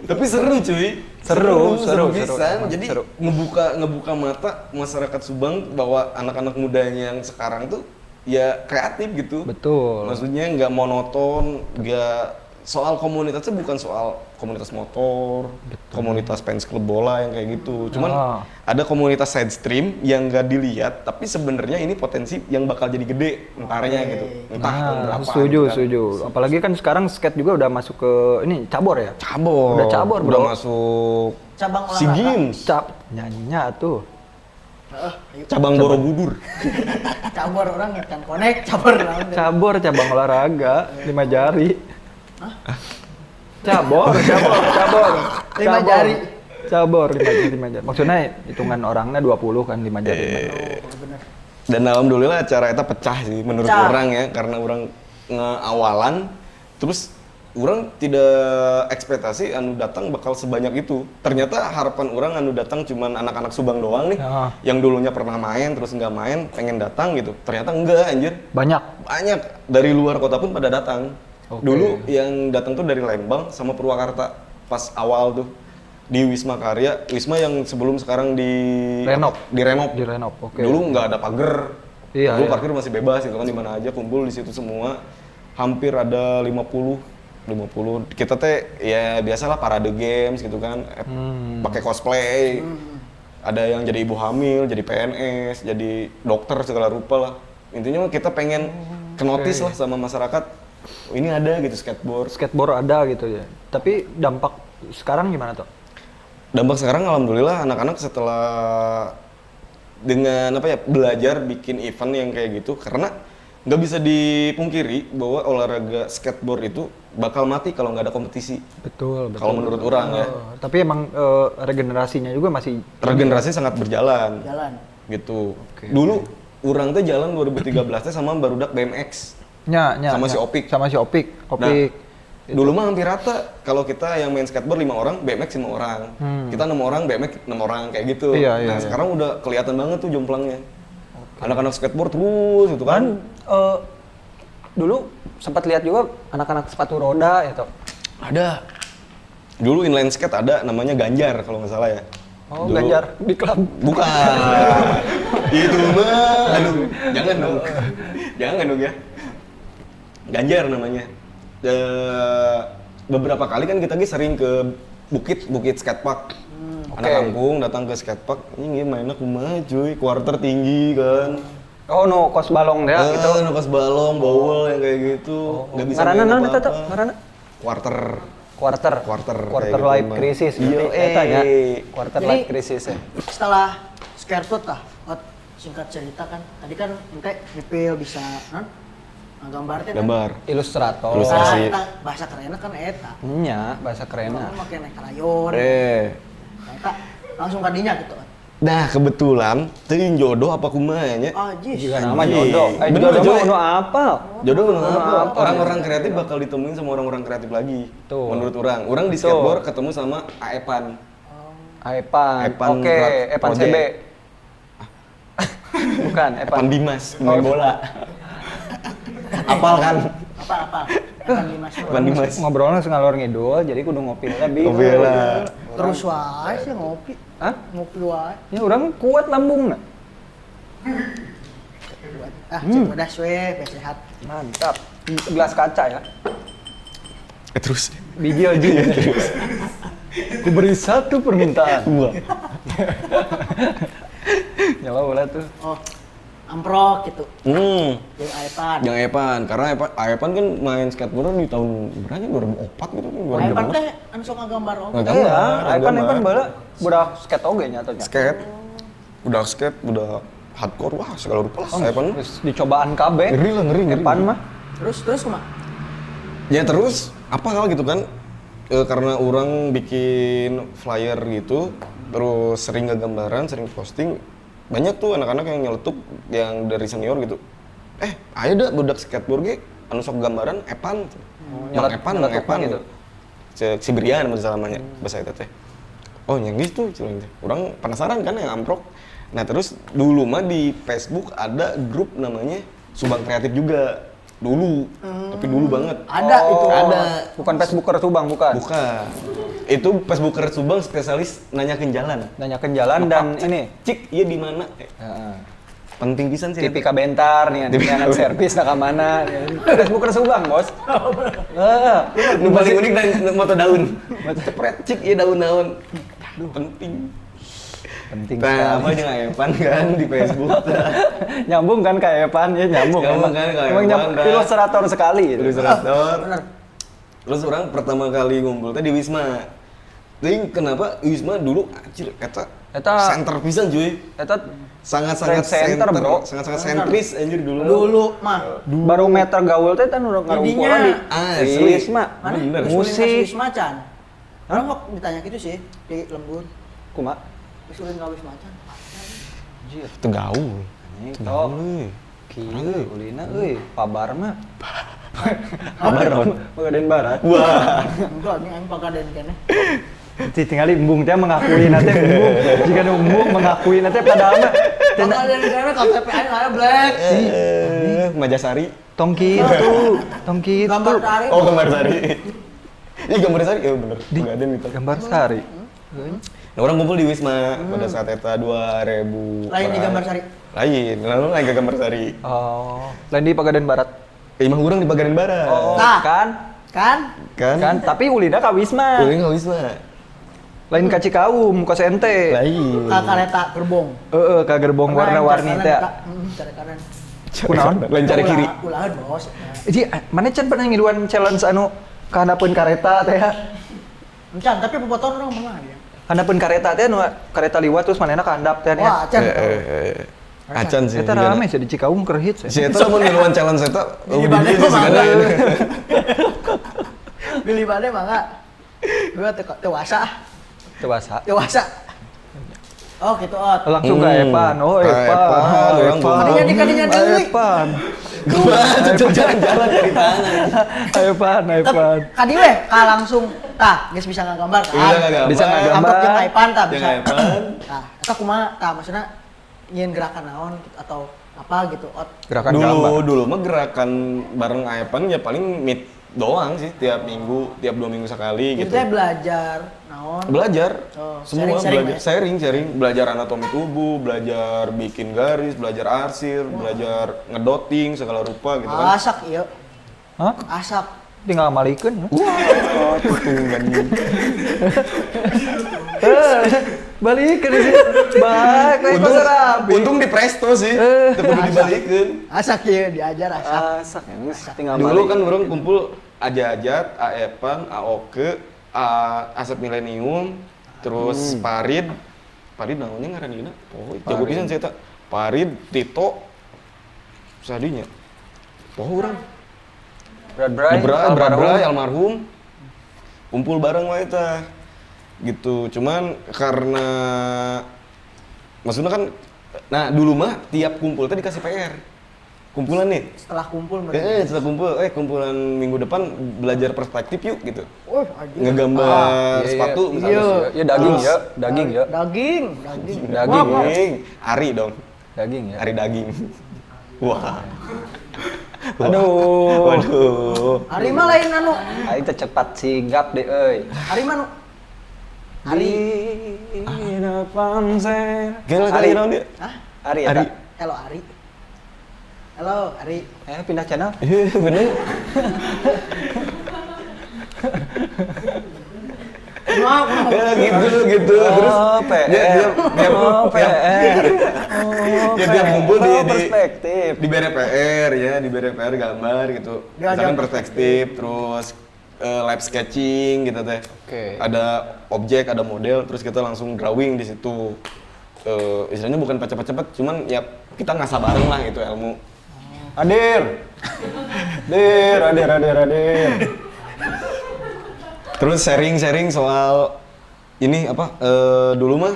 Tapi seru cuy. Seru pisan. Jadi seru. ngebuka mata masyarakat Subang bahwa anak-anak mudanya yang sekarang tuh ya kreatif gitu. Betul. Maksudnya nggak monoton, nggak soal komunitasnya bukan soal komunitas motor, komunitas fans klub bola yang kayak gitu. Cuman ada komunitas side stream yang nggak dilihat, tapi sebenarnya ini potensi yang bakal jadi gede entarnya gitu. Entah tahun berapa. Setuju, gitu kan. setuju. Apalagi kan sekarang skate juga udah masuk ke ini cabur ya. Cabur. Udah cabur, bro. Udah masuk Cabang SEA olahraga. Games. Nyanyinya tuh. Cabang Borobudur. Cabur orang kan connect, cabur lawan. Cabang olahraga 5 jari. Cabor. 5 jari. Cabor 5 jari. Maksudnya hitungan orangnya 20 kan 5 jari. Bener. Dan alhamdulillah acara itu pecah sih menurut Pecah. orang ya, karena orang ngeawalan terus orang tidak ekspektasi anu datang bakal sebanyak itu. Ternyata harapan orang anu datang cuman anak-anak Subang doang nih, yang dulunya pernah main terus nggak main pengen datang gitu. Ternyata enggak anjir. Banyak Dari luar kota pun pada datang. Oke. Dulu yang datang tuh dari Lembang sama Purwakarta pas awal tuh di Wisma Karya, Wisma yang sebelum sekarang Renov. direnov. Oke. Dulu nggak ada pagar. Iya, Dulu iya. parkir masih bebas gitu kan, di mana aja kumpul di situ semua. Hampir ada 50. Kita teh ya biasalah parade games gitu kan. Pakai cosplay. Ada yang jadi ibu hamil, jadi PNS, jadi dokter segala rupa lah. Intinya kita pengen kenotis lah sama masyarakat. Ini ada gitu Skateboard ada gitu ya. Tapi dampak sekarang gimana tuh? Dampak sekarang alhamdulillah anak-anak setelah dengan belajar bikin event yang kayak gitu, karena nggak bisa dipungkiri bahwa olahraga skateboard itu bakal mati kalau nggak ada kompetisi. Betul. Kalau menurut orang ya. Tapi emang regenerasinya juga masih Regenerasi sangat berjalan. Jalan. Gitu. Dulu orang tuh jalan 2013 teh sama barudak BMX. Sama si Opik. Sama si Opik. Nah, dulu mah hampir rata. Kalau kita yang main skateboard 5 orang, BMX 5 orang. Kita 6 orang, BMX 6 orang kayak gitu. Iya. Sekarang udah kelihatan banget tuh jomplangnya. Anak-anak skateboard terus gitu kan. Dulu sempat lihat juga anak-anak sepatu roda itu. Ada. Dulu inline skate ada namanya Ganjar kalau nggak salah ya. Oh, Dulu. Ganjar di klub. Bukan. Itu mah. Aduh, jangan dong. Jangan dong ya. Ganjar namanya. Beberapa kali kan kita sering ke bukit skatepark. Anak kampung datang ke skatepark, ini mainnya kumaha cuy, quarter tinggi kan. Oh, no kos balong ya gitu. No kos balong, bowel yang kayak gitu. Nggak bisa Ngaranna main naon eta apa-apa. tuh? Ngaranna? Quarter Quarter kayak life gitu, crisis Iya, berarti eta ya. Quarter Jadi, life crisis ya. Setelah skateboard lah, singkat cerita kan, tadi kan ente dipil bisa gambar teh kan? gambar. Ilustrator. Ilustrasi. Eta bahasa kerennya kan eta. Nya, bahasa kerennya. Make naik krayon. Eta langsung kadinya gitu kan. Nah, kebetulan teuing jodoh apa kumaha nya? Ajis. Juga nama jodoh. Bener, Jodoh Joy. mah nu apa? Jodoh apa? Orang-orang kreatif bakal ditemuin sama orang-orang kreatif lagi. Tuh. Menurut orang. Orang di Betul. skateboard ketemu sama Aepan. Epan. Epan Oke, Epan Project. CB. Bukan, Epan. Epan Dimas, pemain bola. Apal kan? Apa? Epan Dimas. Epan Dimas. Ngobrolnya ngalor ngidul, jadi kudu ngopi lebih. Ngopi lah. Terus wae sih ngopi. Hah? Ngopi wae. Ya orang kuat lambungna. Cek pedas we, biar sehat. Mantap. Gelas kaca ya. Terus. Biji aja. Ku beri satu permintaan. Wah. Nyawa ulah tuh. Oh, amprok gitu. Yang Aepan. Yang Epan, karena Epan kan main skateboard di tahun berapa? 2004 gitu kan. Aepan teh anu sok ngagambar oge. Nggak Iya, gambar, Evan gambar. bala budak skate oge nya atuh nya. Skate. Udah skate, udah hardcore, wah segala rupa lah Epan. Terus dicobaan KB. Ngeri lah, ngeri. Evan mah. Terus kumaha? Ya terus, apa hal gitu kan, karena orang bikin flyer gitu, terus sering ngegambaran, sering posting, banyak tuh anak-anak yang nyeletuk yang dari senior gitu. Ayo dah budak skateboard ge, anu sok gambaran Epan. Bang Epan gitu. Si Brian bahasa namanya, bahasa itu teh. Oh yang gitu, orang penasaran kan yang amprok. Nah terus dulu mah di Facebook ada grup namanya Subang Kreatif juga. Dulu, tapi dulu banget. Ada itu. Ada. Bukan Facebooker Subang, bukan. Bukan. Itu Facebooker Subang spesialis nanyakin jalan. Nanyakan jalan dan ini. Cik, iya di mana? Penting pisan sih. TV Bentar nih, nanyakan servis nak mana. Facebooker Subang, Bos. Nu paling unik dan moto daun. Cepret, cik, iya daun-daun. Penting. Penting Nah, apa sekali. yang Evan kan di Facebook. Nyambung kan kayak Evan ya, nyambung. Nyambung kan kayak Emang Evan, dah. ilustrator sekali. Gitu. Ilustrator. Bener. Terus orang pertama kali ngumpul teh di Wisma. Tapi kenapa Wisma dulu anjir eta center pisan cuy. Eta Sangat-sangat Trend center, bro. Sangat-sangat sentris anjir dulu. Dulu mah. barometer gaul teh kan udah ngarumpulna di Asli. Wisma. Mana? Bener. Musik. Wisma Can. Orang kok ditanya gitu sih di lembur. Kumaha? Usulin ka Wisma Can. Anjir. Itu gaul. Ini Itu tok. gaul euy. Kieu ulina euy, pabar mah. Pabaron. Pagaden Barat. Wah. Enggak, ini aing pagaden keneh. Tinggali embung teh mengakui nate embung. Jika embung mengakui nate padahal mah Pagaden keneh KTP aing aya black. Majasari. tong kitu, tong kitu. Gambar tarik. Oh, gambar sari. Iya, gambar sari. Ya bener. Pagaden gitu. Gambar sari. Nah, orang kumpul di Wisma pada saat eta 2000. Lain di gambar sari. Lain, lalu lain ke gambar sari. Oh, lain di Pagaden Barat. Imah urang di Pagaden Barat. Oh, Nah. kan? Kan? Kan, tapi ulina ka Wisma. Urang ke Wisma. Lain ka Cikaum, ka Sente. Lain. Ka kareta gerbong. Ka gerbong warna-warni teh. Cari kanan. Kunaon? Lain cari kiri. Ulahan bos. Ji, mana can pernah ngiluan challenge anu kahandapeun kareta teh? Encan, tapi pepoton orang mah ya. Handapeun kareta teh anu kareta liwat terus manehna kahandap teh. Wah, Can. Acan sih. Eta rame sih di Cikaum keur hits. Si eta mun ngiluan challenge eta Di udah Bandung di mah segala. Beli bade mah enggak. Gua tewasa. Dewasa. Oh, gitu ot. Langsung ke Evan. Oh, Ka Evan. Evan, orang Kadinya di kadinya deui. Evan. Gua tuh jalan-jalan dari tangan. Evan. Kadi weh ka langsung tah geus bisa ngagambar kan. Bisa ngagambar. Bisa ngagambar. Amplop jeung Aipan tah bisa. Jeung Aipan. Tah, eta kumaha tah maksudna nyin gerakan naon atau apa gitu ot. Gerakan gambar. Dulu mah gerakan bareng Aepan ya paling meet doang sih tiap minggu, tiap 2 minggu sekali Itu gitu. teh belajar naon. Belajar, Oh, semua sharing-sharing belajar, sharing, belajar anatomi tubuh, belajar bikin garis, belajar arsir, belajar ngedoting segala rupa gitu kan. Asak ieu. Hah? Asak. Tinggal malikeun. Wah, tutungan. Balik ke sini. Baik, baik Untung, pasar rabi. untung di Presto sih, tapi dibalikeun. Asak ieu diajar asak. Asak, tinggal Dulu balik. kan orang kumpul Ajat, Aepan, Aoke, Asep Milenium, terus Parid namanya ngaran dina. Oh, jago pisan saya tak. Parid, Tito, sadinya. Poho urang. Bray almarhum. Kumpul bareng wae tah. Gitu. Cuman karena maksudnya kan nah dulu mah tiap kumpul teh dikasih PR. Kumpulan nih. Setelah kumpul mereka. Setelah kumpul, kumpulan minggu depan belajar perspektif yuk gitu. Wah, anjir. Ngegambar iya, sepatu iya. misalnya. Ya daging Terus, ya, daging ya. Daging. Daging. Wah, Daging. Ari dong. Daging ya. Ari daging. Wah. Aduh. Waduh. Hari mah lain anu. Aing teh cepat sigap deh euy. Hari mah anu. Hari. Ina panser. Gila Ari. naon dia? Hah? Ari ya. Ari. Halo Ari. Halo Ari. Pindah channel. Bener. Maaf. gitu. Terus PR. dia tiap ngumpul di perspektif. di BRPR ya, di BRPR gambar gitu. Misalkan perspektif, terus lab sketching gitu teh. Oke. Ada objek, ada model, terus kita langsung drawing di situ. Istilahnya bukan cepet-cepet, cuman ya kita ngasah bareng lah gitu ilmu. Hadir. Hadir. Terus sharing soal ini apa? Dulu mah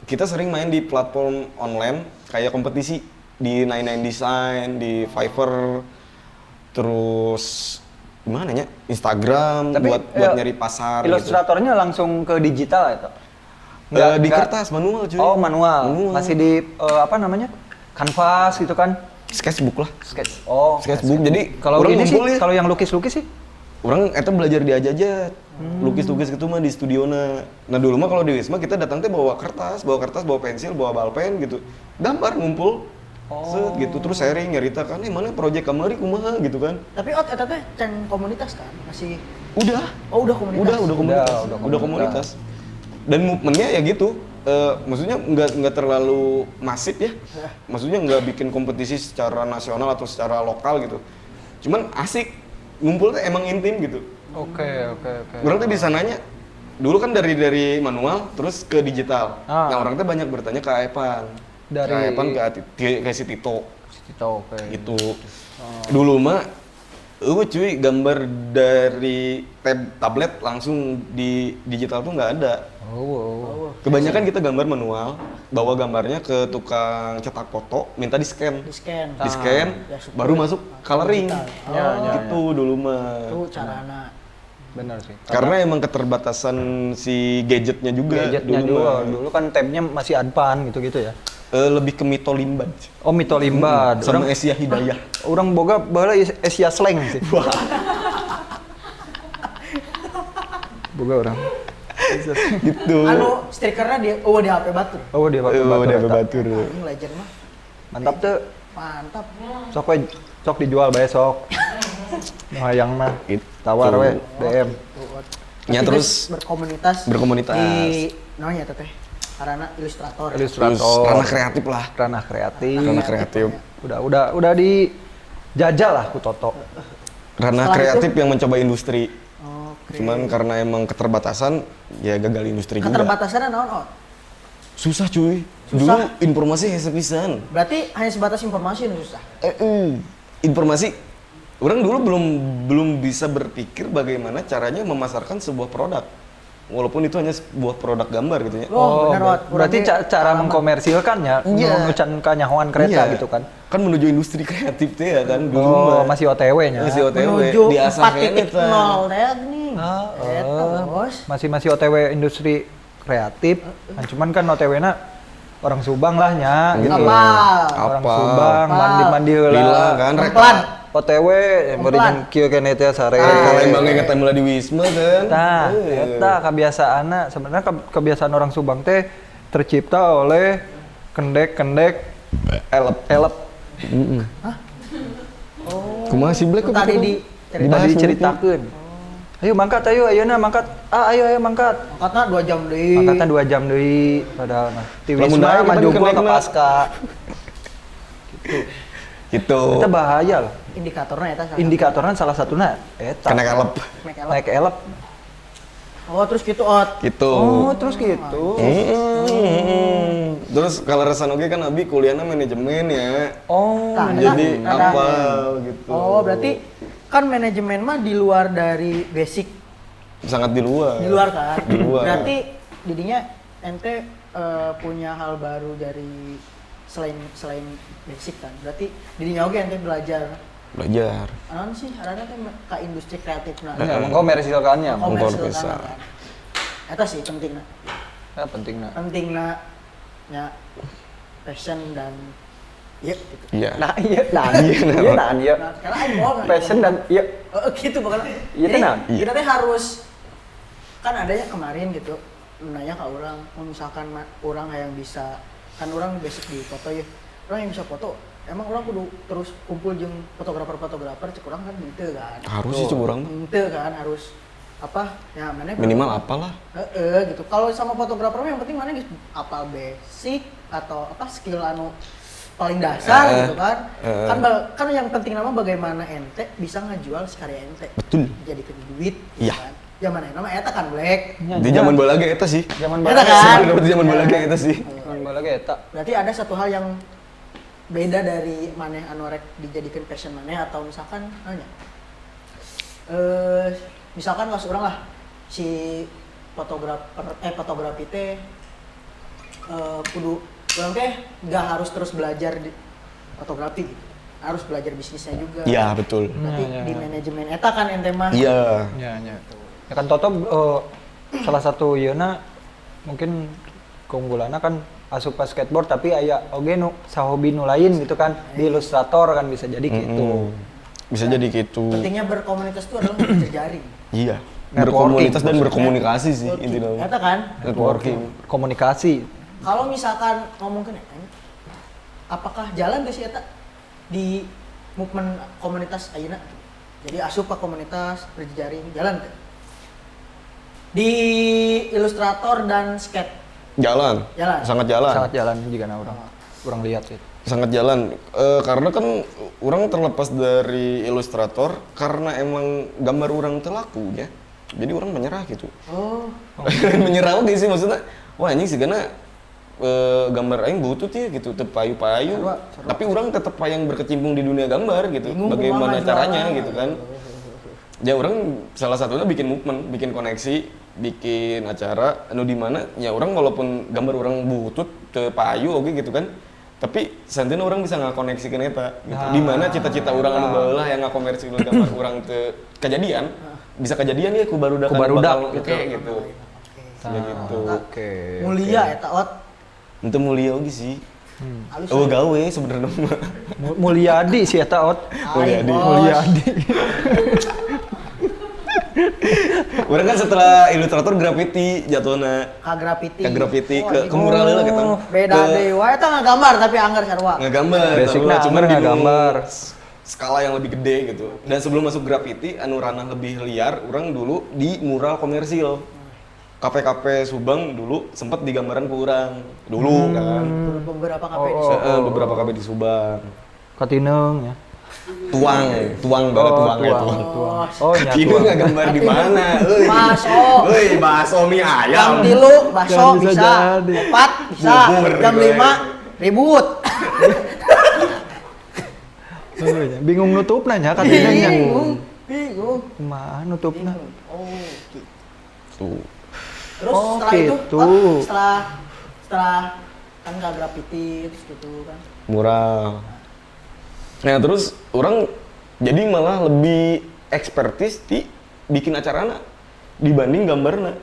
kita sering main di platform online kayak kompetisi di 99 Design, di Fiverr, terus gimana ya? Instagram. Tapi, buat nyari pasar. Ilustratornya langsung ke digital itu? Di kertas manual cuy. Oh manual. Masih di apa namanya? Canvas gitu kan? Sketchbook lah. Sketchbook. Jadi Kalau orang ini sih, ngumpul ya. kalau yang lukis-lukis sih? Orang itu belajar di Ajajat. Lukis-lukis gitu mah di studiona. Nah dulu mah kalau di Wisma kita datang teh bawa kertas, bawa pensil, bawa balpen gitu. Gambar ngumpul. Set gitu terus sharing nyerita kan mana proyek kamari kumaha gitu kan. Tapi eta teh can komunitas kan? Masih Udah. Oh, udah komunitas. Udah komunitas. Dan movementnya ya gitu. Maksudnya nggak terlalu masif ya. Maksudnya nggak bikin kompetisi secara nasional atau secara lokal gitu. Cuman asik. Ngumpul tuh emang intim gitu. Oke. Orang tuh di sananya dulu kan dari manual terus ke digital. Nah orang tuh banyak bertanya ke Evan. Ke Evan ke si Tito. Oke. Gitu. Dulu mah cuy gambar dari tablet langsung di digital tuh nggak ada. Kebanyakan kita gambar manual, bawa gambarnya ke tukang cetak foto, minta di scan, baru masuk coloring, gitu dulu mah. Itu carana. Benar sih. Karena emang keterbatasan si gadgetnya juga. Dulu kan tabnya masih advan gitu ya. Lebih ke Mito Limbad. Oh Mito Limbad. Sama Asia Hidayah. Orang boga baheula Asia Slang sih. Boga orang. Gitu. Anu stikernya di HP Batur. Di HP Batur. Ini legend mah. Mantap tuh. Mantap. Sok dijual besok. Hayang mah tawar we DM. Ya terus berkomunitas. Di namanya teteh. Karena ilustrator. Ranah kreatif lah. Ranah kreatif. Udah Udah dijajal lah ku Toto. Ranah Setelah kreatif yang mencoba industri. Oke. Cuman karena emang keterbatasan, ya gagal industri juga. Keterbatasannya naon? Susah cuy. Susah? Dulu informasi hesepisan. Berarti hanya sebatas informasi yang susah. Informasi. Orang dulu belum bisa berpikir bagaimana caranya memasarkan sebuah produk. Walaupun itu hanya sebuah produk gambar gitu ya. Benar, Wat. Berarti cara mengkomersilkannya, menucan kanyahoan kereta gitu kan. Kan menuju industri kreatif tuh ya kan dulu mah. Masih OTW-nya. Masih OTW. Menuju Diasah 4.0 teh nih. Bos. Masih OTW industri kreatif. Nah, cuman kan OTW-na orang Subang lah nya gitu. Orang Subang mandi-mandi heula. Lila kan Pelan. OTW beureun kieu keneh teh sare. Palembang ngetem di Wisma kan. Tah, eta kebiasaanna sebenarnya kebiasaan orang Subang teh tercipta oleh kendek-kendek elep. Hah? Oh. Kumaha si Black Tadi diceritakeun. Ayo mangkat ayeuna mangkat. Ayo mangkat. Mangkatna 2 jam deui. Mangkatna 2 jam deui padahal mah. Ti Lamun Wisma daek maju kita gua ke kenekna. pasca. Gitu. Eta bahaya loh. Indikatornya eta salah. Indikatornya salah satunya eta. Kena kelep. Naik elep. Oh, terus gitu, Ot. Gitu. Oh, terus gitu. Terus kalau resan oke kan Abi kuliahnya manajemen ya. Oh, Tah, Jadi ada. apa gitu. Oh, berarti kan manajemen mah di luar dari basic. Sangat di luar. Di luar kan? Di luar. Berarti didinya ente punya hal baru dari selain basic kan. Berarti didinya oke ente belajar. Belajar. Sih, arana teh ka industri kreatif nah. mengkomersilkannya. Mengkomersilkan. Kan. Eta sih pentingna. Ya pentingnya. Pentingna nya passion dan ya gitu. Iya. Nah, iya. Nah, sekarang aing mau Passion dan iya. gitu bakal. Iya, tenang. Kita teh harus kan adanya kemarin gitu nanya ke orang, misalkan orang yang bisa kan orang basic di foto ya. Orang yang bisa foto, emang orang kudu terus kumpul jeung fotografer cek orang kan gitu kan. Harus sih coba orang. Gitu kan harus apa ya mana Minimal apalah. gitu. Kalau sama fotografer yang penting mana geus apal basic atau apa skill anu paling dasar gitu kan. Kan yang penting nama bagaimana ente bisa ngejual si karya ente. Betul. Jadikan duit gitu Iya. kan. Zaman nama eta kan Black. Di zaman bola ge eta sih. Zaman Eta bola kan. Sebenarnya zaman bola ge eta sih. zaman bola ge eta. Berarti ada satu hal yang beda dari maneh anu rek dijadikan passion maneh atau misalkan nanya. Misalkan pas orang lah si fotografi teh kudu orang teh nggak harus terus belajar di fotografi gitu. Harus belajar bisnisnya juga. Iya, betul. Berarti Ya, ya, di ya. manajemen eta kan ente mah. Iya. Ya. Ya kan Toto salah satu yeuna mungkin keunggulanna kan asup ka skateboard tapi aya oge nu sahobi nu lain gitu kan di ilustrator kan bisa jadi gitu. Bisa jadi gitu. Pentingnya berkomunitas itu adalah berjejaring. Iya. Networking, Berkomunitas dan berkomunikasi sih intinya. Eta kan. Networking. Komunikasi. Kalau misalkan ngomongin apakah jalan gak sih eta di movement komunitas ayeuna? Jadi asup ke komunitas berjejaring jalan teh. Di ilustrator dan skate Jalan. Jalan. Sangat jalan. Sangat jalan juga orang lihat sih. Sangat jalan. Karena kan orang terlepas dari ilustrator karena emang gambar orang telaku ya. Jadi orang menyerah gitu. Oh, Menyerah oke sih maksudnya. Wah anjing sih karena gambar aing butut ya gitu, teu payu-payu. Sarua. Tapi orang tetap yang berkecimpung di dunia gambar gitu. Bingung Bagaimana kumaha caranya jualan. gitu kan. Ya orang salah satunya bikin movement, bikin koneksi, bikin acara anu di mana ya orang walaupun gambar orang butut teu payu oke gitu kan. Tapi santina orang bisa ngakoneksikeun eta gitu. Di mana cita-cita orang anu baheula yang ngakomersil gambar orang teu kejadian, bisa kejadian ya ku barudak gitu. gitu. oke. Ya gitu. Oke. Mulia eta ot. Itu mulia oge sih. Halus. Oh gawe sebenarnya mah. Mulyadi sih eta ot. Mulyadi. Mulyadi. Orang kan setelah ilustrator graffiti jatuhna Ka graffiti. ke graffiti Oh, ke gitu. mural lah gitu. Beda dewa eta ngagambar tapi anggar sarua. Ngegambar, Basicnya cuman anggar di ngagambar. skala yang lebih gede gitu. Dan sebelum masuk graffiti, anu ranah lebih liar, orang dulu di mural komersil. Kafe-kafe Subang dulu sempat digambaran ke orang dulu kan. Beberapa kafe di Beberapa kafe di Subang. Katineng ya. Tuang banget tuang ya tuang. Oh, nya Ini nggak gambar di mana? Euy. Bakso. Euy, bakso mie Jam ayam. 3 bakso Kan bisa bisa, jadi. 4 bisa, Bubur jam gue. 5 ribut. Bingung nutupna nya katineng nya. Bingung. Kumaha nutupna? Oh, gitu. Tuh. Terus Oh, setelah itu, gitu. setelah kan nggak graffiti terus gitu kan. Mural. Nah terus orang jadi malah lebih ekspertis di bikin acarana dibanding gambarna.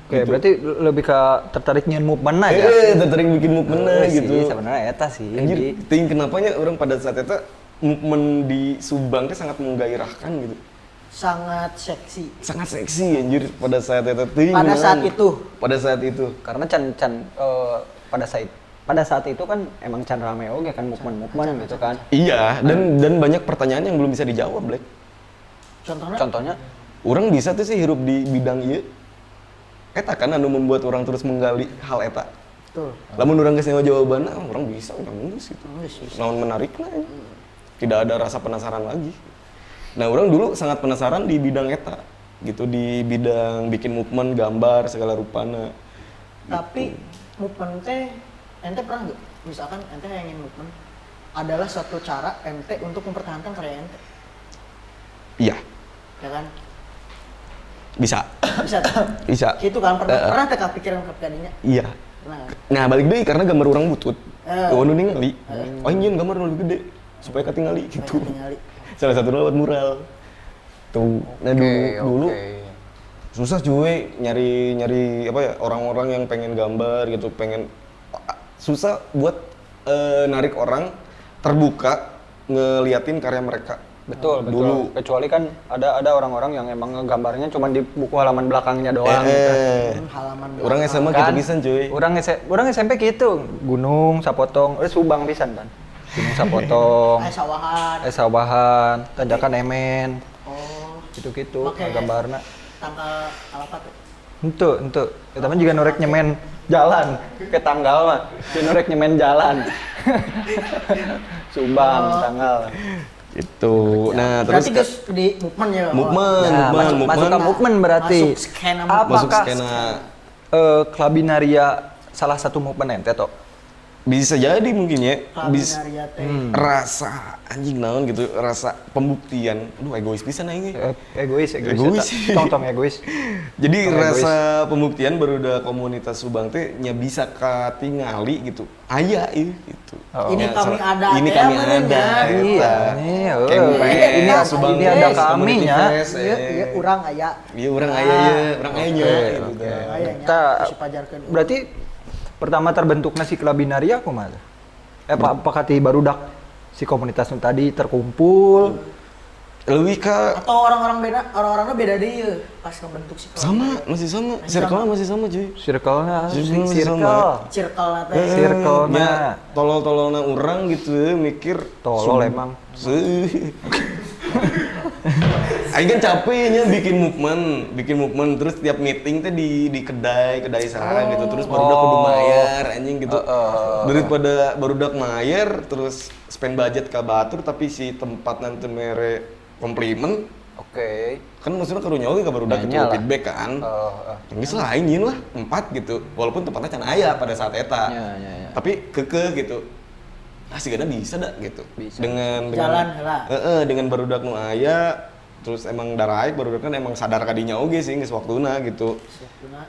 Oke, berarti lebih ke tertarik nyen movement aja. Tertarik bikin movement Sih, gitu. sebenarnya eta sih. Anjir, ting kenapanya orang pada saat itu movement di Subang teh sangat menggairahkan gitu. Sangat seksi. Sangat seksi anjir pada saat itu. Ting, Pada saat beneran. itu. Pada saat itu. Karena pada saat itu kan emang can rame oge kan movement gitu kan. Iya, dan banyak pertanyaan yang belum bisa dijawab, Black. Contohnya? Orang bisa tuh sih hirup di bidang ieu. Eta kan anu membuat orang terus menggali hal eta. Betul. Lamun orang geus nyawa jawabanna, orang bisa udah geus gitu. Bisa. Naon menarikna ya. Tidak ada rasa penasaran lagi. Nah, orang dulu sangat penasaran di bidang eta. Gitu di bidang bikin movement, gambar segala rupana. Tapi movement teh ente pernah nggak? Misalkan ente ingin movement adalah suatu cara ente untuk mempertahankan karya ente, Iya, ya kan? bisa. Bisa tuh. Bisa. Itu kan pernah teh kepikiran kepikirannya. Iya. Pernah. Nah, balik deui karena gambar orang butut. Eh. Tuh nu ningali. Oh, nyeun gambar nu lebih gede supaya katingali gitu. Tinggali. Salah satu lewat mural. Tuh. Nah, dulu susah cuy nyari apa ya orang-orang yang pengen gambar gitu, pengen susah buat narik orang terbuka ngeliatin karya mereka. Betul, Dulu. betul. Kecuali kan ada orang-orang yang emang ngegambarnya cuma di buku halaman belakangnya doang. Halaman Orang SMA gitu pisan cuy. Orang SMP gitu, gunung sapotong, Subang pisan kan. Gunung sapotong, sawahan. sawahan, tanjakan emen, Oh. gitu-gitu Oke. gambarna. tanggal apa tuh? Itu. Eta mah juga norek nyemen jalan ke tanggal mah. Dia norek nyemen jalan. Subang tanggal. Itu. Nah, terus berarti guys di movement ya. Masuk ke movement berarti. Masuk skena masuk Apakah skena Klabinaria salah satu movement ente toh? bisa jadi mungkin ya. Bisa Klabinaria teh. rasa anjing naon gitu, rasa pembuktian. Aduh egois pisan aing. Egois. Egois. Tong egois. Jadi Tong rasa pembuktian barudak komunitas Subang teh nya bisa katingali gitu. Aya ieu gitu. Ini kami ada. Ini teh, kami meureun ada. nya. Iya, nih. Campaign Ini Subang ini ada Fest, kami Community nya. Fest, Iya, urang aya. Iya urang aya ye, urang aya nya gitu. Aya nya. Ta- Isi pajarkeun. Berarti pertama terbentuknya si Klabinaria kumaha? Apakah ti barudak si komunitas nu tadi terkumpul? Leuwih ka Atau orang-orangnya beda deh pas ngebentuk si sama, masih sama. Circle masih sama cuy. Circle-nya, Circle circle. circle teh. Circle-nya. Ya, tolol-tololna urang gitu mikir Tolol emang. Aing kan capeknya bikin movement terus tiap meeting teh di kedai sana gitu terus barudak kudu mayar anjing gitu. Daripada barudak mayar terus spend budget ka batur tapi si tempat nanti mere komplimen Oke. kan maksudnya karunya oge ka barudak itu Nyanyi lah. feedback kan. Yang bisa lah aing nyin lah 4 gitu walaupun tempatnya can aya pada saat eta. Ya. Tapi kekeh gitu. Sigana bisa dah gitu. Bisa. Dengan Jalan lah. dengan barudak nu aya terus emang daraik barudak kan emang sadar kadinya oge sih geus waktuna gitu.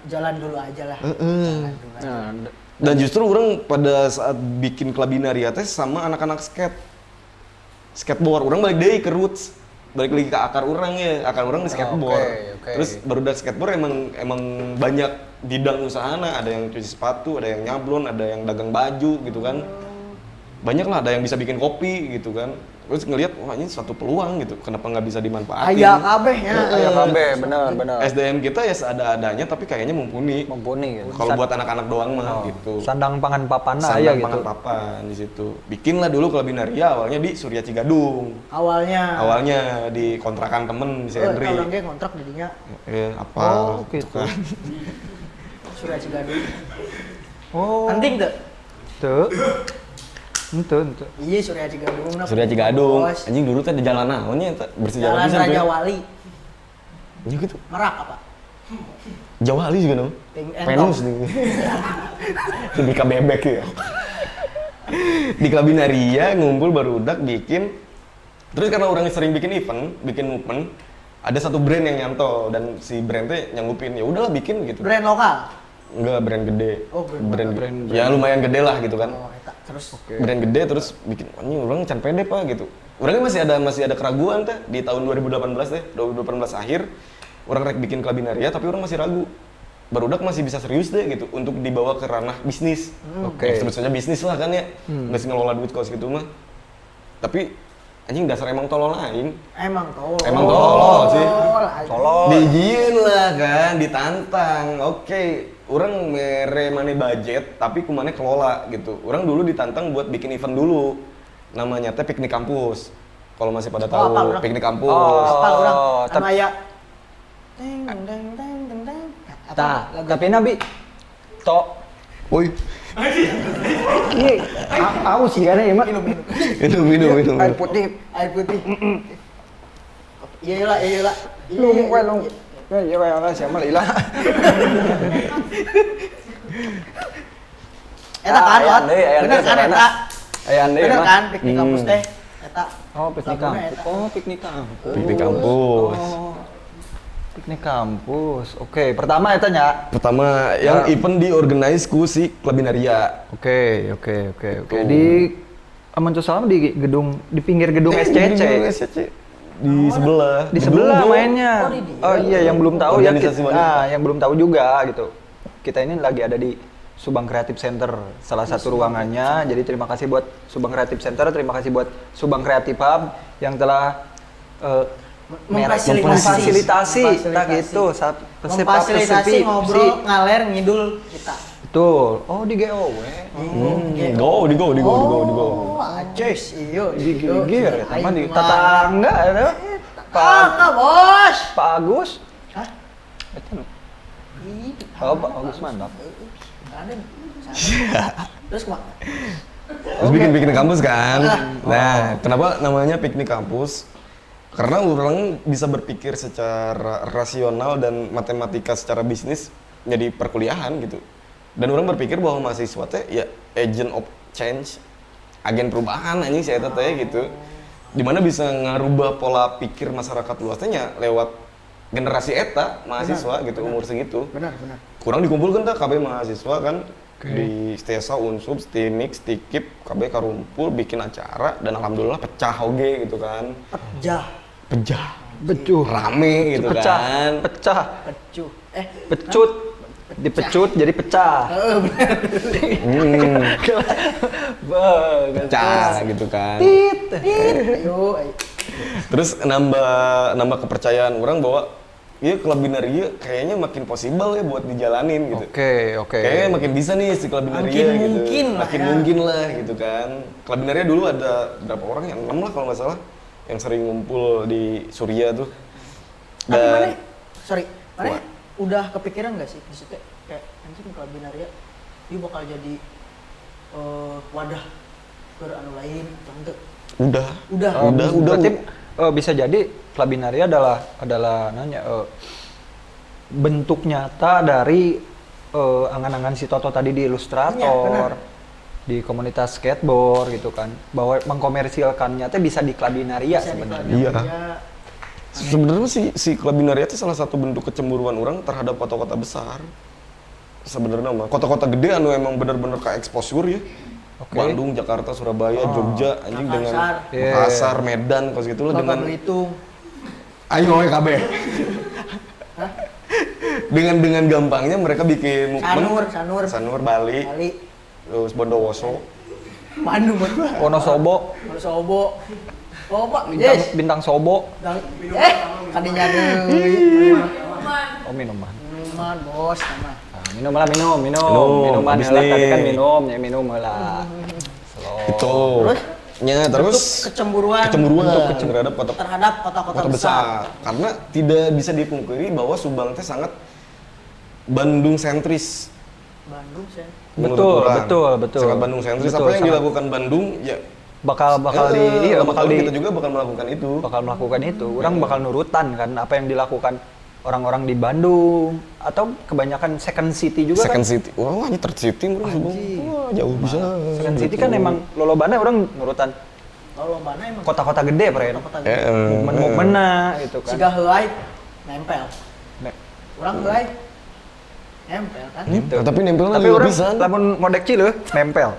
Jalan dulu aja lah. Jalan dulu aja. Nah, Dan justru orang pada saat bikin Klabinaria teh sama anak-anak skateboard, orang balik deui ke roots. Balik lagi ke akar orang ya, akar orang di skateboard. Oke. Terus barudak skateboard emang banyak bidang usahana, ada yang cuci sepatu, ada yang nyablon, ada yang dagang baju gitu kan. Banyak lah, ada yang bisa bikin kopi gitu kan. Terus ngelihat wah ini suatu peluang gitu, kenapa nggak bisa dimanfaatin? Aya kabeh nya. Aya kabeh, bener. SDM kita ya seadanya tapi kayaknya mumpuni. Mumpuni gitu. Kalau buat anak-anak doang mah gitu. Sandang pangan papana Sandang aya gitu. pangan papan di situ. Bikinlah dulu Klabinaria awalnya di Surya Cigadung. Awalnya Di kontrakan temen si Henry. orang ge kontrak jadinya Apa? gitu. kan. Surya Cigadung. Oh. Penting tuh. Tuh. Ente. Iya Surya Cigadung. Surya Cigadung. Bos. Anjing dulu teh di jalan naonnya eta bersejarah Jalan pisan. Raja Wali. Ya gitu. Merak apa? Jawali juga dong. Entong. Penus nih. Lebih ke bebek ya. Di Klabinaria ngumpul barudak bikin. Terus karena orang sering bikin movement, ada satu brand yang nyantol dan si brand teh nyanggupin ya udahlah bikin gitu. Brand lokal. Enggak, brand gede. Oh, brand. Ya lumayan gede lah gitu kan. Oh, eta. Terus Brand gede terus bikin anjing orang can pede Pak gitu. Orangnya masih ada keraguan teh di tahun 2018 teh, 2018 akhir orang rek bikin Klabinaria tapi orang masih ragu. Barudak masih bisa serius deh gitu untuk dibawa ke ranah bisnis. Oke. Ya, sebut saja bisnis lah kan ya. Nggak sih ngelola duit kalau segitu mah. Tapi anjing dasar emang tolol aing. emang tolol. Emang tolol sih. Tolol. Dijieun lah kan, ditantang. Oke, orang mere mane budget tapi kumane kelola gitu. Orang dulu ditantang buat bikin event dulu. Namanya teh piknik kampus. Kalau masih pada tahu apa, orang? piknik kampus. Apa orang? tapi- Aya teng teng teng teng teng. Tah, tapi Nabi tok. Woi, Iya, aku sih karena emang minum. air putih. Air putih. Iya lah. Lu. Ya lah siapa lah ilah. Eta kan, Aya Wat. deui, aya Bener deui, kan sarana. eta? Aya deui Bener mah. kan piknik kampus teh? Eta. Oh, piknik Laguna kampus. eta. Oh, piknik kampus. Piknik kampus. Oh. Piknik kampus. Oke, pertama eta nya. Pertama yang event diorganize ku si Klabinaria. Oke. Di Amanto Salam di pinggir gedung SCC. Di sebelah. Di sebelah Gedung, mainnya. Oh, di dia. Oh iya, yang belum tahu ya Organisasi kita. wanita. Nah, yang belum tahu juga gitu. Kita ini lagi ada di Subang Creative Center, salah satu ruangannya. Jadi terima kasih buat Subang Creative Center, terima kasih buat Subang Creative Hub yang telah memfasilitasi tak gitu Memfasilitasi ngobrol ngaler ngidul kita. betul. Oh di GOW. Go. Oh, ajes iya. Di Gigir, teman di Aing mah. tetangga ada. Tetangga, Bos. Pak Agus. Hah? Oh, bagus mantap. Ada. Terus Terus bikin kampus kan. Nah, kenapa namanya piknik kampus? Karena orang bisa berpikir secara rasional dan matematika secara bisnis jadi perkuliahan gitu. Dan orang berpikir bahwa mahasiswa teh ya agent of change, agen perubahan anjing saya teh gitu. Dimana bisa ngarubah pola pikir masyarakat luasnya lewat generasi eta mahasiswa gitu, umur segitu. Benar. Kurang dikumpulkan tak KB mahasiswa kan di Stesa, Unsub, Stimix, Stikip, KB karumpul bikin acara dan alhamdulillah pecah oge gitu kan. Pecah. Becuh. Rame gitu Pecah. kan. Pecuh. Pecut. Dipecut jadi pecah. Pecah gitu kan. Ayo. Terus nambah kepercayaan orang bahwa ya klub binaria kayaknya makin possible ya buat dijalanin gitu. Oke. Kayaknya makin bisa nih si klub binaria gitu. Makin mungkin lah gitu kan. Klub binaria dulu ada berapa orang ya? 6 lah kalau nggak salah yang sering ngumpul di Surya tuh. Tapi mana udah kepikiran nggak sih di situ kayak anjing klub binaria dia bakal jadi wadah ke anu lain atau enggak? Udah. Berarti bisa jadi klub binaria adalah bentuk nyata dari angan-angan si Toto tadi di Ilustrator, di komunitas skateboard gitu kan, bahwa mengkomersilkannya teh bisa di klub binaria sebenarnya. Iya. Sebenarnya si klub binaria itu salah satu bentuk kecemburuan orang terhadap kota-kota besar. Sebenarnya mah kota-kota gede anu emang bener-bener kayak exposure ya. Bandung, Jakarta, Surabaya, Jogja, anjing dengan Makassar, Medan, kos gitu loh dengan Belitung. Ayo KB. dengan gampangnya mereka bikin Sanur, Bali. Terus Bondowoso. Bandung, Wonosobo. Oh, Pak. Yes. Bintang Sobo. Kadinya deui. Minuman. Minuman, bos, sama. Minum minuman habis lah nih. tadi kan minum lah. Itu. Terus kecemburuan terhadap kota-kota besar. Karena tidak bisa dipungkiri bahwa Subang teh sangat Bandung sentris. Betul. Sangat Bandung sentris. Apa yang dilakukan Bandung ya bakal kita juga bakal melakukan itu. Orang bakal nurutan kan apa yang dilakukan orang-orang di Bandung atau kebanyakan second city juga Second kan. city. Wah, ini third city menurut Subang. Wah, jauh bisa. Second city kan emang lolobana orang nurutan. Lolobana emang Kota-kota gede, Pren. Movement-movementna gitu kan. Siga heuai nempel. Urang heuai nempel kan. Gitu. Tapi nempelnya Tapi juga orang bisa. lamun ngodek cileuh nempel.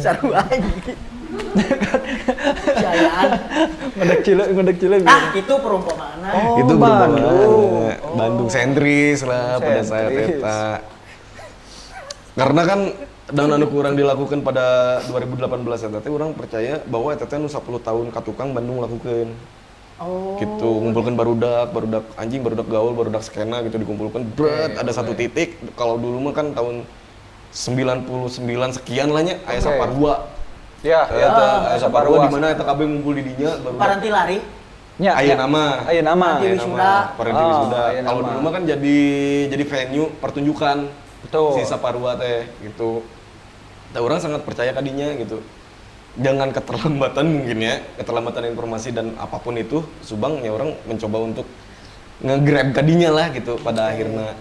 Sarua anjing. Jayaan. Ngodek cileuh. Itu perumpamaana. Itu Bandung. Bandung sentris lah pada saat eta. Karena kan daun anu kurang dilakukan pada 2018 eta teh urang percaya bahwa eta teh nu 10 tahun katukang Bandung lakukeun. Gitu ngumpulkan barudak anjing, barudak gaul, barudak skena gitu dikumpulkan ada satu titik. Kalau dulu mah kan tahun 99 sekian lah nya aya Saparua. Ya, Aya Saparua di mana eta kabeh ngumpul di dinya barudak. Paranti lari. Ya, Aya nama. Paranti wisuda. Paranti wisuda. Kalau dulu mah kan jadi venue pertunjukan. Betul. Si Saparua teh gitu. Nah, orang sangat percaya kadinya gitu. Jangan keterlambatan mungkin ya, keterlambatan informasi dan apapun itu, Subang ya orang mencoba untuk nge-grab kadinya lah gitu pada akhirnya.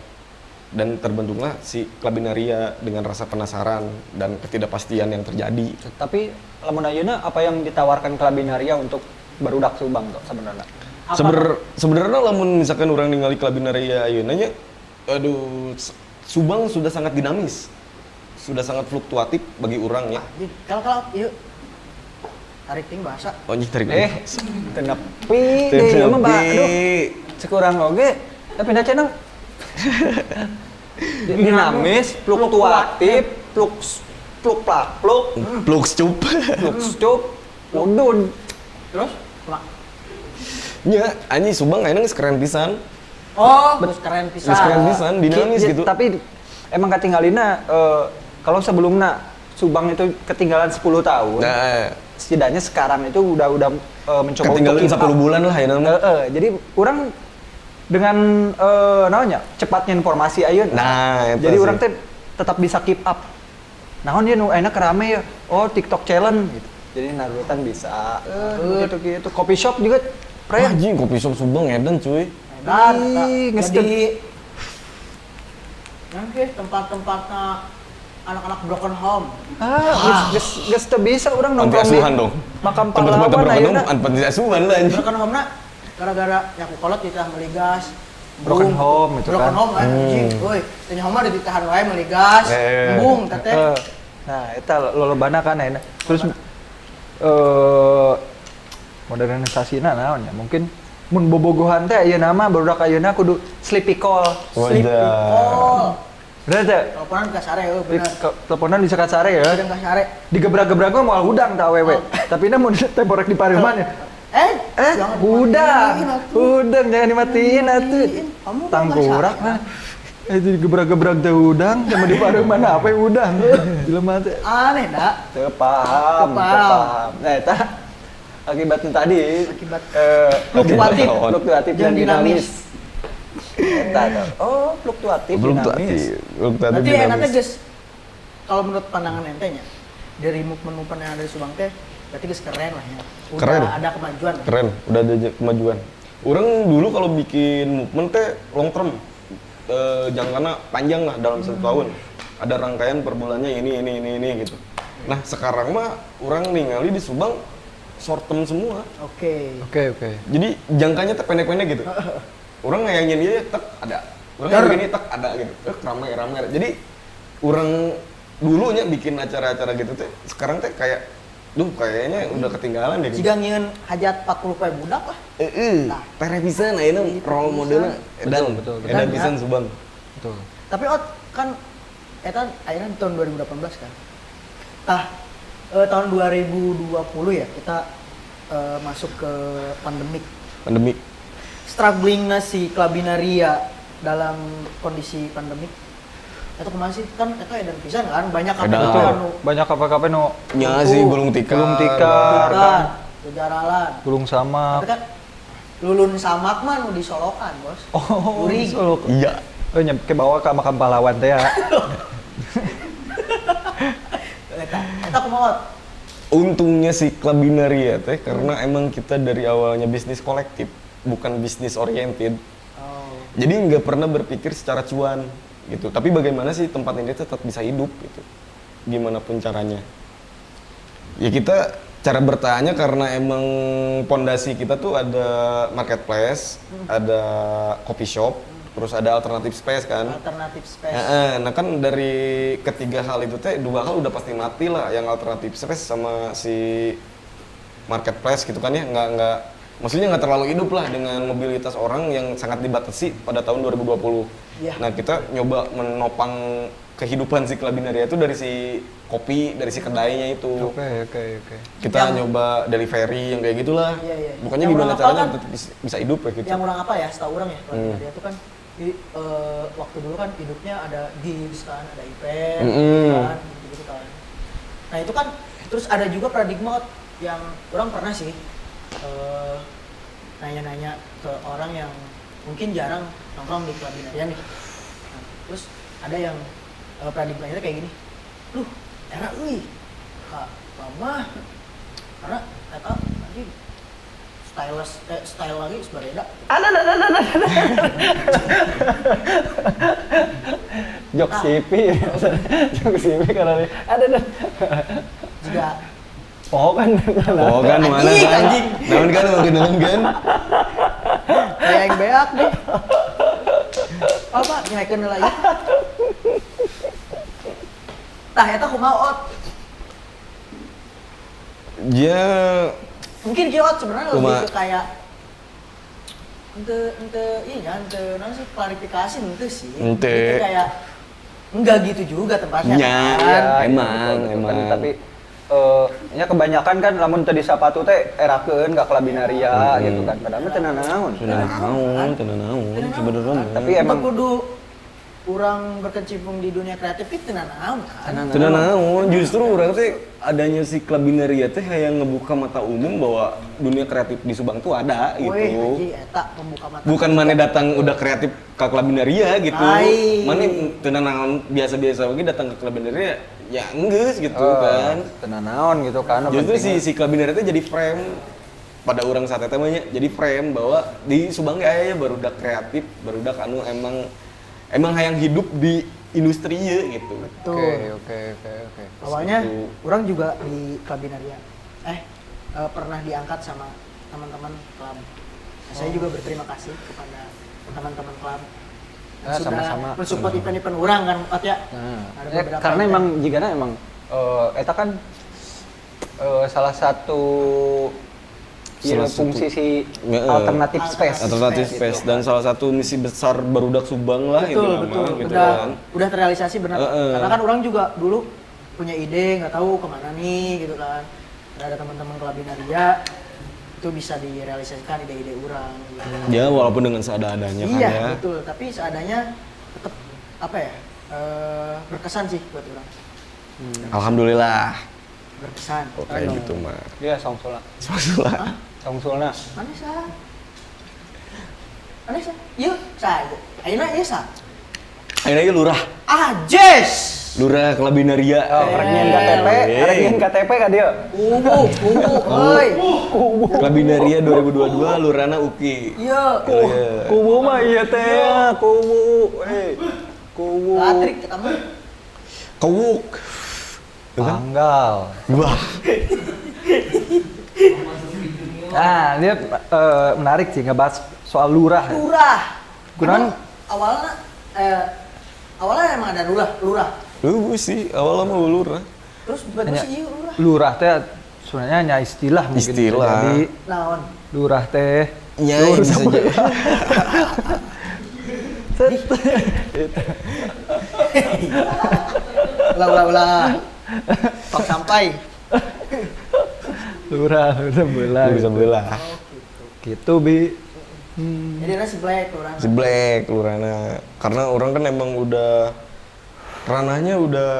Dan terbentuklah si klub binaria dengan rasa penasaran dan ketidakpastian yang terjadi. Tapi lamun ayeuna apa yang ditawarkan klub binaria untuk barudak Subang tuh sebenarnya? Sebenarnya lamun misalkan orang ningali klub binaria ayeuna nya aduh Subang sudah sangat dinamis. Sudah sangat fluktuatif bagi orang ya. Kalau yuk. Tarik ting bahasa. Oh, tarik. Tenepi deui mah aduh. Sekurang oge tapi pindah channel. Dinamis, fluktuatif, pluk-pluk, udun. Terus? Nya, anjing Subang ayeuna geus keren pisan. Terus keren pisan. Geus keren pisan, dinamis gitu. Tapi emang ketinggalina kalau sebelumnya Subang itu ketinggalan 10 tahun. Nah, setidaknya sekarang itu udah mencoba ketinggalan untuk 10 bulan lah ayeuna mah. Jadi orang dengan namanya cepatnya informasi ayeuna. Nah, eta jadi sih. orang teh tetap bisa keep up. Naon dia nu enak rame ya. Oh, TikTok challenge gitu. Jadi narutan bisa. Gitu. Coffee shop juga Wah, anjing kopi shop Subang edan cuy. Dan ngesket. jadi nanti tempat-tempatnya anak-anak broken home. Geus teu bisa urang Panti nongkrong di asuhan dong. makam Tempat-tempat pahlawan berkandung ayeuna. panti asuhan lah anjing. Broken home na gara-gara nyaku kolot ditah meuli gas. Broken home itu kan. Broken home anjing. Euy, teh nyaho mah ditahan wae meuli gas. Embung teteh. Nah, eta lolobana kan ayeuna. Terus modernisasina naon ya? Mungkin mun bobogohan teh ayeuna mah barudak ayeuna kudu sleepy call. Sleep call. Bener teh? Teleponan ka sare bener. Teleponan bisa ka sare ya. Kadang ka sare. Digebrak-gebrak mah moal hudang tah awewe. Tapi na mun temporek di pareuman ya. Jangan Hudang. dimatiin atuh. Hudang jangan dimatiin atuh. Kamu kan Tangkurak mah. Itu digebrak-gebrak teh hudang sama di pareuman apa hudang. Jelema teh Aneh dah. teu paham. Nah, eta akibatnya tadi Akibat fluktuatif fluktuatif dan dan dinamis. Eta tah. Oh, fluktuatif dinamis. Berarti enaknya guys, kalau menurut pandangan ente nya, dari movement-movement yang ada di Subang teh, berarti guys keren lah ya. Udah Keren. ada kemajuan. Keren, udah ada kemajuan. Orang dulu kalau bikin movement teh long term, jangkana panjang lah dalam 1 tahun. Ada rangkaian per bulannya ini gitu. Nah sekarang mah orang ningali di Subang short term semua. Oke. Jadi jangkanya teh pendek-pendek gitu. Orang ngayangin dia tek ada, orang begini tek ada gitu. Ramai. Jadi orang dulunya bikin acara-acara gitu teh, sekarang teh kayak kayaknya udah ketinggalan deh. Jika ngieun hajat 40 poe budak lah. Nah, tere pisan ayeuna role modelna edan Betul. edan Edan, pisan ya. Subang. Betul. Tapi kan eta akhirnya tahun 2018 kan. Tahun 2020 ya kita masuk ke pandemik. Struggling si Klabinaria dalam kondisi pandemik. Itu kemana sih? Kan itu edan pisan kan banyak Edan. apa anu Banyak kafe-kafe nu Nya sih gulung tikar. kan, jaralan. gulung sama. Tapi kan lulun samak mah nu disolokan, Bos. Oh, Uring. Solo. Iya. Oh, nyampe bawa ke makam pahlawan teh ya. Eta kumaha? Untungnya si Klabinaria teh karena emang kita dari awalnya bisnis kolektif, bukan bisnis oriented. Oh. Jadi nggak pernah berpikir secara cuan gitu. Tapi bagaimana sih tempat ini tetap bisa hidup gitu. Gimana pun caranya. Ya kita cara bertahannya karena emang pondasi kita tuh ada marketplace, ada coffee shop, terus ada alternative space kan. Alternatif space. Nah kan dari ketiga hal itu teh 2 hal udah pasti mati lah, yang alternative space sama si marketplace gitu kan ya, maksudnya nggak terlalu hidup lah dengan mobilitas orang yang sangat dibatasi pada tahun 2020. Iya. Nah kita nyoba menopang kehidupan si Klabinaria itu dari si kopi, dari si kedainya itu. Oke. Kita nyoba delivery yang kayak gitulah. Iya. Pokoknya Yang gimana orang apa caranya kan? tetap bisa hidup kayak gitu. Yang orang apa ya, setahu orang ya, Klabinaria itu kan waktu dulu kan hidupnya ada gigs kan, ada event kan, gitu kan. Nah itu kan terus ada juga paradigma yang orang pernah sih nanya-nanya ke orang yang mungkin jarang nongkrong di Klabinaria nih. Nah, terus ada yang paradigmanya kayak gini, era euy, Kak Mama, karena eta anjing style lagi sebenarnya. Jok sipi. Jok sipi karena ada. Juga Oh kan mana Anjing, kan? anjing. Naon kan makin kan? kayak yang beak deh. Apa nyaikeun lagi? Tah eta kumaha Ot? Dia Mungkin kieu Ot sebenarnya lebih Kumaha? ke kayak ente naon sih klarifikasi ente sih. Ente. Itu kayak enggak gitu juga tempatnya Ya, kan. emang. Tapi nya kebanyakan kan lamun teu di sapatu teh erakeun ka Klabinaria gitu kan. Padahal mah teu naon. Tenan naon sebenarnya. Tapi Emang emang kudu orang berkecimpung di dunia kreatif itu naon kan. Tidak naon, justru orang teh adanya si Clubbinaria teh yang ngebuka mata umum bahwa dunia kreatif di Subang tuh ada gitu. Wih, haji eta pembuka mata. Bukan mana datang udah kreatif ke Clubbinaria gitu. Mana tidak naon biasa-biasa lagi datang ke Clubbinaria ya enggeus gitu kan. Tenan naon gitu kan. Justru si Clubbinaria teh jadi frame pada orang saat itu banyak jadi frame bahwa di Subang aya barudak kreatif, barudak anu emang hayang hidup di industri ya gitu. Betul. Oke. Awalnya orang juga di Clubbinaria. Pernah diangkat sama teman-teman klub. Nah, saya juga berterima kasih kepada teman-teman klub yang sudah sama-sama mensupport event-event orang kan Pat ya. Ada beberapa karena event. emang jigana emang eta kan salah satu fungsi si alternatif space. Alternatif space dan salah satu misi besar barudak Subang lah itu betul. gitu Udah terrealisasi benar. Karena kan orang juga dulu punya ide nggak tahu kemana nih gitu kan. Ada teman-teman Clubbinaria itu bisa direalisasikan ide-ide orang. Gitu. Ya walaupun dengan seadanya kan ya. Iya betul. Tapi seadanya tetap apa ya berkesan sih buat orang. Alhamdulillah. Berkesan. Oke gitu mah. Iya, songsulna. Songsulna. Mana sah? Mana sah? Yuk, sah. Ayeuna ieu sah. Akhirnya lurah. Jess. Lurah Clubbinaria. Arek nyen KTP ka dia. Kubu, euy. Clubbinaria 2022 lurana UKI. Iya. Kubu mah ieu teh, kubu. Kubu. Latrik ketemu. Kewuk. Tanggal. Wah. Nah, dia menarik sih ngebahas soal lurah. Lurah. Kurang Awalnya emang ada lurah. Sih, awalnya mau lurah. Terus bagus sih lurah. Lurah teh sebenarnya hanya istilah mungkin. Istilah. Jadi Naon? lurah teh Nyai bisa jadi. Ulah. Pak sampai. Lurah sebelah. Bisa belah. Gitu bi. Jadi ada si Black lurah. Si Black lurana. Karena orang kan emang udah ranahnya udah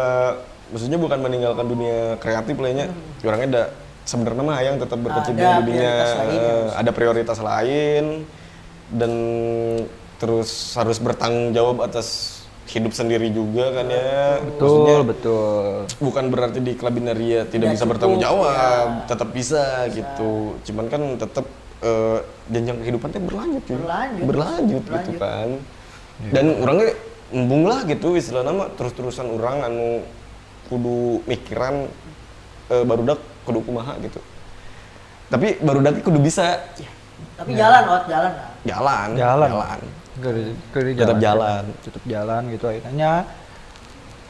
maksudnya bukan meninggalkan dunia kreatif lainnya. Orangnya ada sebenarnya mah yang tetap berkecimpung di dunia ada prioritas lain dan terus harus bertanggung jawab atas hidup sendiri juga kan ya. Betul. Bukan berarti di Clubbinaria tidak bisa bertanggung jawab, tetap bisa gitu. Cuman kan tetap jenjang kehidupan teh berlanjut gitu kan. Dan orangnya embung lah gitu istilahnya mah terus-terusan orang anu kudu mikiran barudak kudu kumaha gitu. Tapi barudak kudu bisa. Tapi jalan. Tetap jalan gitu akhirnya.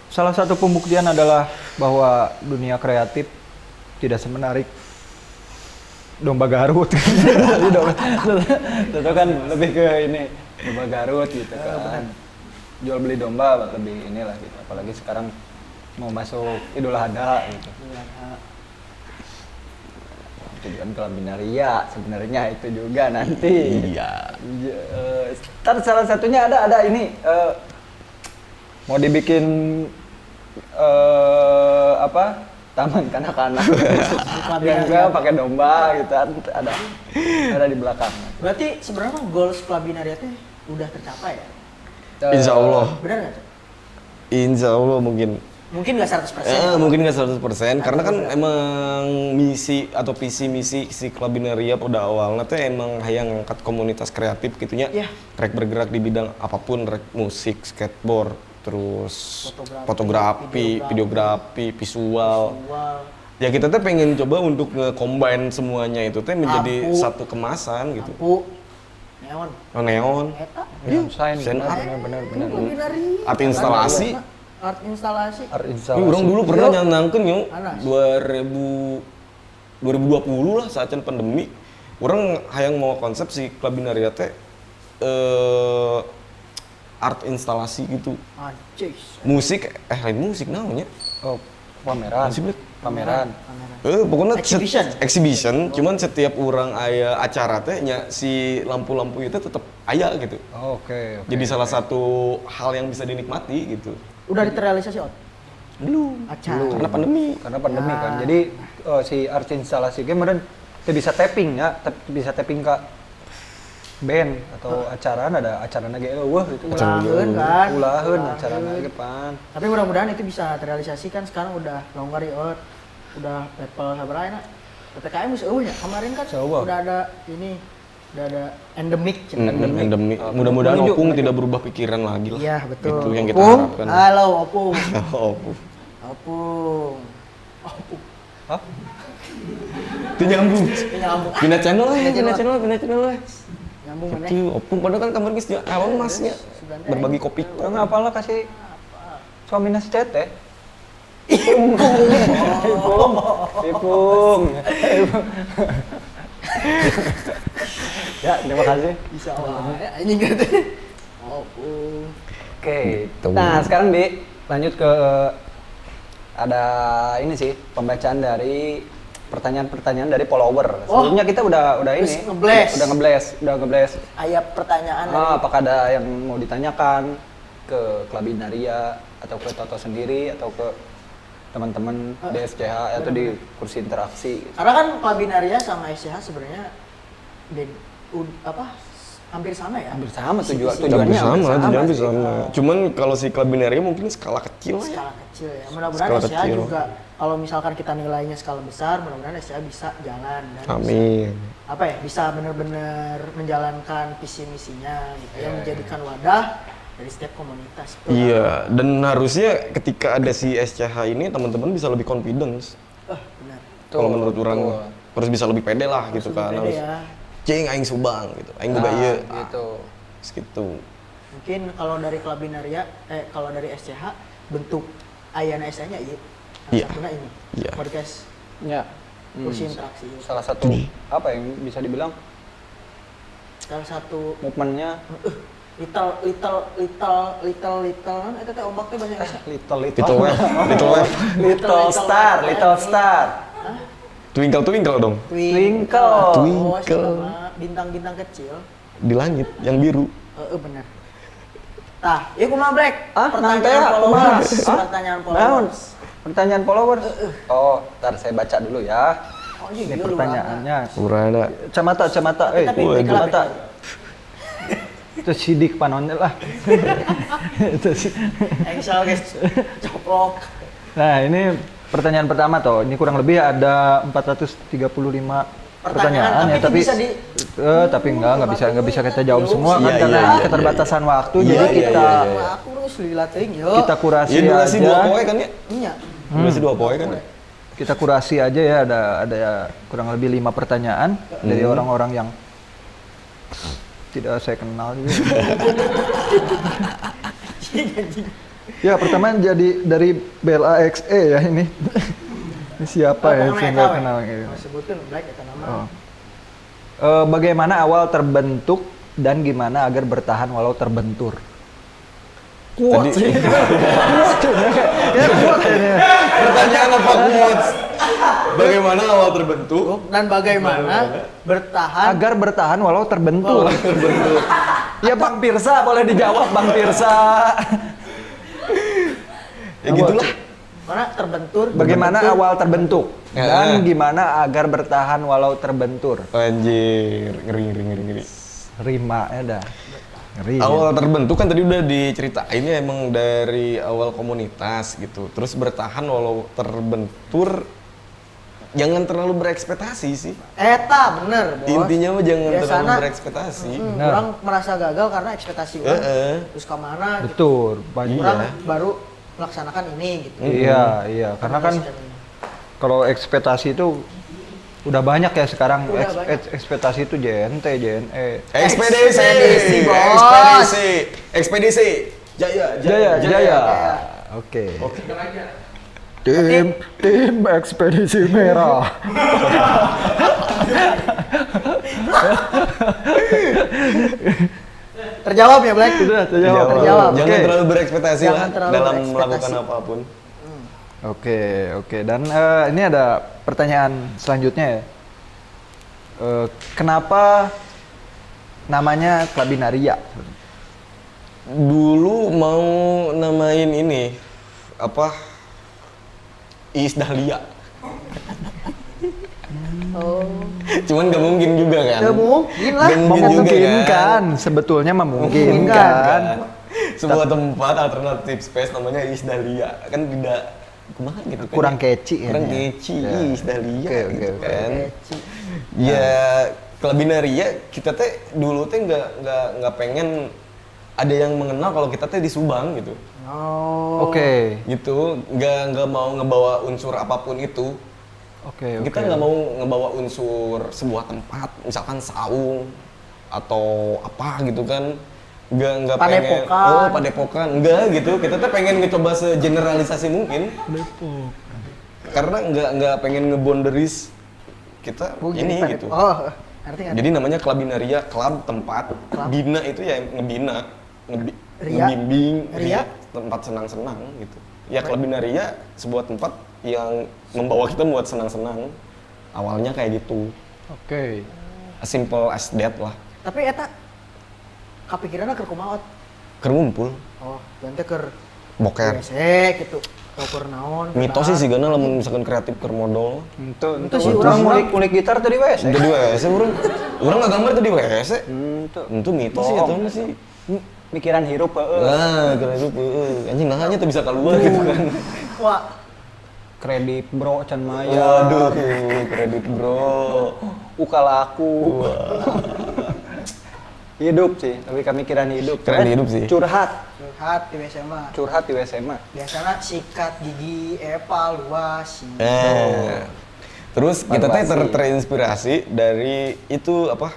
Salah satu pembuktian adalah bahwa dunia kreatif tidak semenarik domba Garut. Itu kan lebih ke ini domba Garut gitu kan. Jual beli domba lebih inilah gitu. Apalagi sekarang mau masuk Idul Adha gitu. Tujuan Clubbinaria sebenarnya itu juga nanti. Iya. Ntar salah satunya ada ini mau dibikin taman kanak-kanak yang juga pakai domba gitu ada di belakang. Berarti sebenarnya goals Clubbinaria teh udah tercapai ya? Insya Allah. Benar nggak? Insya Allah mungkin. Mungkin nggak 100%. Mungkin nggak 100%, karena kan emang misi atau visi misi si Clubbinaria pada awalnya tuh emang hayang ngangkat komunitas kreatif gitunya. Yeah. Rek bergerak di bidang apapun, rek musik, skateboard, terus fotografi, videografi, visual. Ya kita tuh pengen coba untuk nge-combine semuanya itu tuh menjadi satu kemasan gitu. Neon. Eta. Benar. Art instalasi. Art instalasi. Orang dulu pernah nyanangkeun yo 2020 lah saat pandemi. Orang hayang mau konsep si Clubbinaria teh art instalasi gitu. Anjir. Musik lain musik namanya. Pameran. Pameran. Pokoknya Exhibition. cuman setiap orang aya acara teh nya si lampu-lampu itu tetap aya gitu. Oke. Jadi salah satu hal yang bisa dinikmati gitu. Udah terrealisasi Ot? Belum. Acara. Karena pandemi. Karena pandemi Ya. kan. Jadi si arts instalasi game meureun teu bisa tapping ya, bisa tapping ke band atau acara ada acarana ge wah itu Ulaheun kan. ulaheun acarana ge pan. Tapi mudah-mudahan itu bisa terrealisasi kan sekarang udah longgar ya Ot. Udah level sabaraha na? PPKM geus eueuh nya. Kemarin kan Seueuh. udah ada ini udah ada endemik Endemi. Mudah-mudahan Menuju. Opung tidak berubah pikiran lagi lah. Iya betul. Itu yang kita Opung. harapkan. Halo Opung. Opung. Opung. Opung. Hah? Itu nyambung. Ini nyambung. Pindah channel lah, Pindah channel. pindah channel lah. Nyambung mana? Itu Opung padahal kan kamar geus awang masnya. Berbagi kopi. Orang apalah kasih suamina si Tete. Ipung. Ya, terima kasih. Bisa Allah. Ini gitu. Opung. Oke. Gitu. Nah, sekarang Bi, lanjut ke ada ini sih, pembacaan dari pertanyaan-pertanyaan dari follower. Sebelumnya kita udah ini. Terus ngeblast. Udah ngeblast. Aya pertanyaan dari Apakah ada yang mau ditanyakan ke Klabinaria atau ke Toto sendiri atau ke teman-teman di SCH atau di kursi interaksi? karena kan Klabinaria sama SCH sebenarnya hampir sama ya. Hampir sama Visi-visi. tujuannya Tujuannya sih. sama. Cuman kalau si Klabinaria mungkin skala kecil lah ya. Skala kecil ya. Mudah-mudahan Skala SCH kecil. juga kalau misalkan kita nilainya skala besar, mudah-mudahan SCH bisa jalan dan Amin. bisa benar-benar menjalankan visi misinya gitu yang menjadikan wadah dari setiap komunitas. Betul Iya, dan harusnya ketika ada si SCH ini teman-teman bisa lebih confidence. benar. Kalau menurut orang harus bisa lebih pede lah gitu Lebih kan. pede Harus ya. cing aing subang gitu. Aing boga ieu. Gitu. Gitu. Mungkin kalau dari Klabinaria, kalau dari SCH bentuk ayana SCH-nya iya. Iya. Satunya ini. Iya. Podcast Ya. kursi interaksi. Salah satu apa yang bisa dibilang Salah satu movementnya little kan eta teh ombak teh bahasa Inggrisnya. little Little wave. little star. Twinkle dong. Twinkle. Oh, Twinkle. sama bintang-bintang kecil. Di langit yang biru. Bener. Tah, ieu kumaha Black? Pertanyaan followers. Pertanyaan followers. Pertanyaan followers. Oh, ntar saya baca dulu ya. Oh iya, Ini pertanyaannya. Urana. Kacamata. Tapi Kacamata. Itu sidik panonnya lah. Itu sih. Engsel guys, coplok. Nah, ini pertanyaan pertama toh. Ini kurang lebih ada 435 pertanyaan ya, tapi bisa tapi nggak bisa kita jawab semua kan Iya, karena iya, iya. keterbatasan waktu. Iya, Jadi iya, kita Aku terus lila teuing yo. kita kurasi Iya durasi 2 aja. poe kan ya? Iya. Durasi 2 poe kan ya? Kita kurasi aja ya, ada kurang lebih 5 pertanyaan dari orang-orang yang tidak saya kenal juga. Ya, pertama jadi dari Bella XE ya ini. Ini siapa ya? Saya nggak kenal. Sebutin Black eta nama. Oh. Bagaimana awal terbentuk dan gimana agar bertahan walau terbentur? Kuat Tadi- sih. Ya kuat ini. Pertanyaan apa quotes? Bagaimana awal terbentuk? Dan bagaimana bertahan Agar bertahan walau terbentur. Ya Bang Pirsa boleh dijawab Bang Pirsa. Ya gitulah. karena terbentur. Bagaimana awal terbentuk Ya. dan gimana agar bertahan walau terbentur? Anjir, ngeri. Rimanya dah. Ngeri. Awal terbentuk kan tadi udah diceritainnya emang dari awal komunitas gitu. Terus bertahan walau terbentur, jangan terlalu berekspektasi sih. Eta bener bos. Intinya mah jangan terlalu Biasana, berekspektasi. Bener. orang merasa gagal karena ekspektasi orang terus kemana gitu. Betul, banyak. Orang baru melaksanakan ini gitu. Iya, karena kan kalau ekspektasi itu udah banyak ya sekarang. Udah banyak. Ekspektasi itu JNT, JNE. Ekspedisi, bos. ekspedisi. Jaya. Oke. Tim ekspedisi merah. Terjawab ya Black? Sudah Terjawab. Jangan Oke. terlalu berekspektasi Jangan lah terlalu dalam berekspektasi. melakukan apapun. Oke. Dan ini ada pertanyaan selanjutnya ya. Kenapa namanya Klabinaria? Dulu mau namain ini apa? Iis Dahlia. Cuman gak mungkin juga kan? Gak mungkin lah. Memungkinkan, sebetulnya memungkinkan. Sebuah tempat alternatif space namanya Iis Dahlia. Kan tidak kumaha gitu kan. Kurang catchy Kurang ya. catchy, Iis Dahlia Oke. kan. Ya Klabinaria kita teh dulu teh nggak pengen ada yang mengenal kalau kita teh di Subang gitu. Oh. Oke. Gitu, nggak mau ngebawa unsur apapun itu. Oke. Kita nggak mau ngebawa unsur sebuah tempat, misalkan saung atau apa gitu kan. Nggak pengen. Padepokan. Oh, padepokan. Enggak gitu. Kita tuh pengen ngecoba segeneralisasi mungkin. Depok. Karena nggak pengen ngeboundaries kita ini gitu. Oh, ngerti. Jadi namanya Klabinaria, klub tempat. Bina itu ya ngebina, Ria. ngebimbing, Ria. tempat senang-senang gitu. Ya Klabinaria sebuah tempat yang membawa kita buat senang-senang. Awalnya kayak gitu. Oke. As simple as that lah. Tapi eta kepikirannya keur kumaha? Kerumpul, Oh, nanti keur boker. WC gitu. Atau keur naon? Mitos sih gana lamun misalkan kreatif keur modal. Itu sih orang orang- ngulik gitar tadi wes. Jadi WC urang nggak gambar tadi WC. Itu mitos sih Bohong. atau sih. Mikiran hirup Nah, kreatif anjing nahanya tuh bisa keluar gitu kan. Wah, kredit bro can maya. Waduh, kredit bro. Ukalaku. Hidup sih, tapi kemikiran hidup. Keren hidup sih. Curhat curhat di WC mah. di WSMA. Biasanya sikat gigi, epal, luas. Terus kita teh Evaluasi. terinspirasi dari itu apa?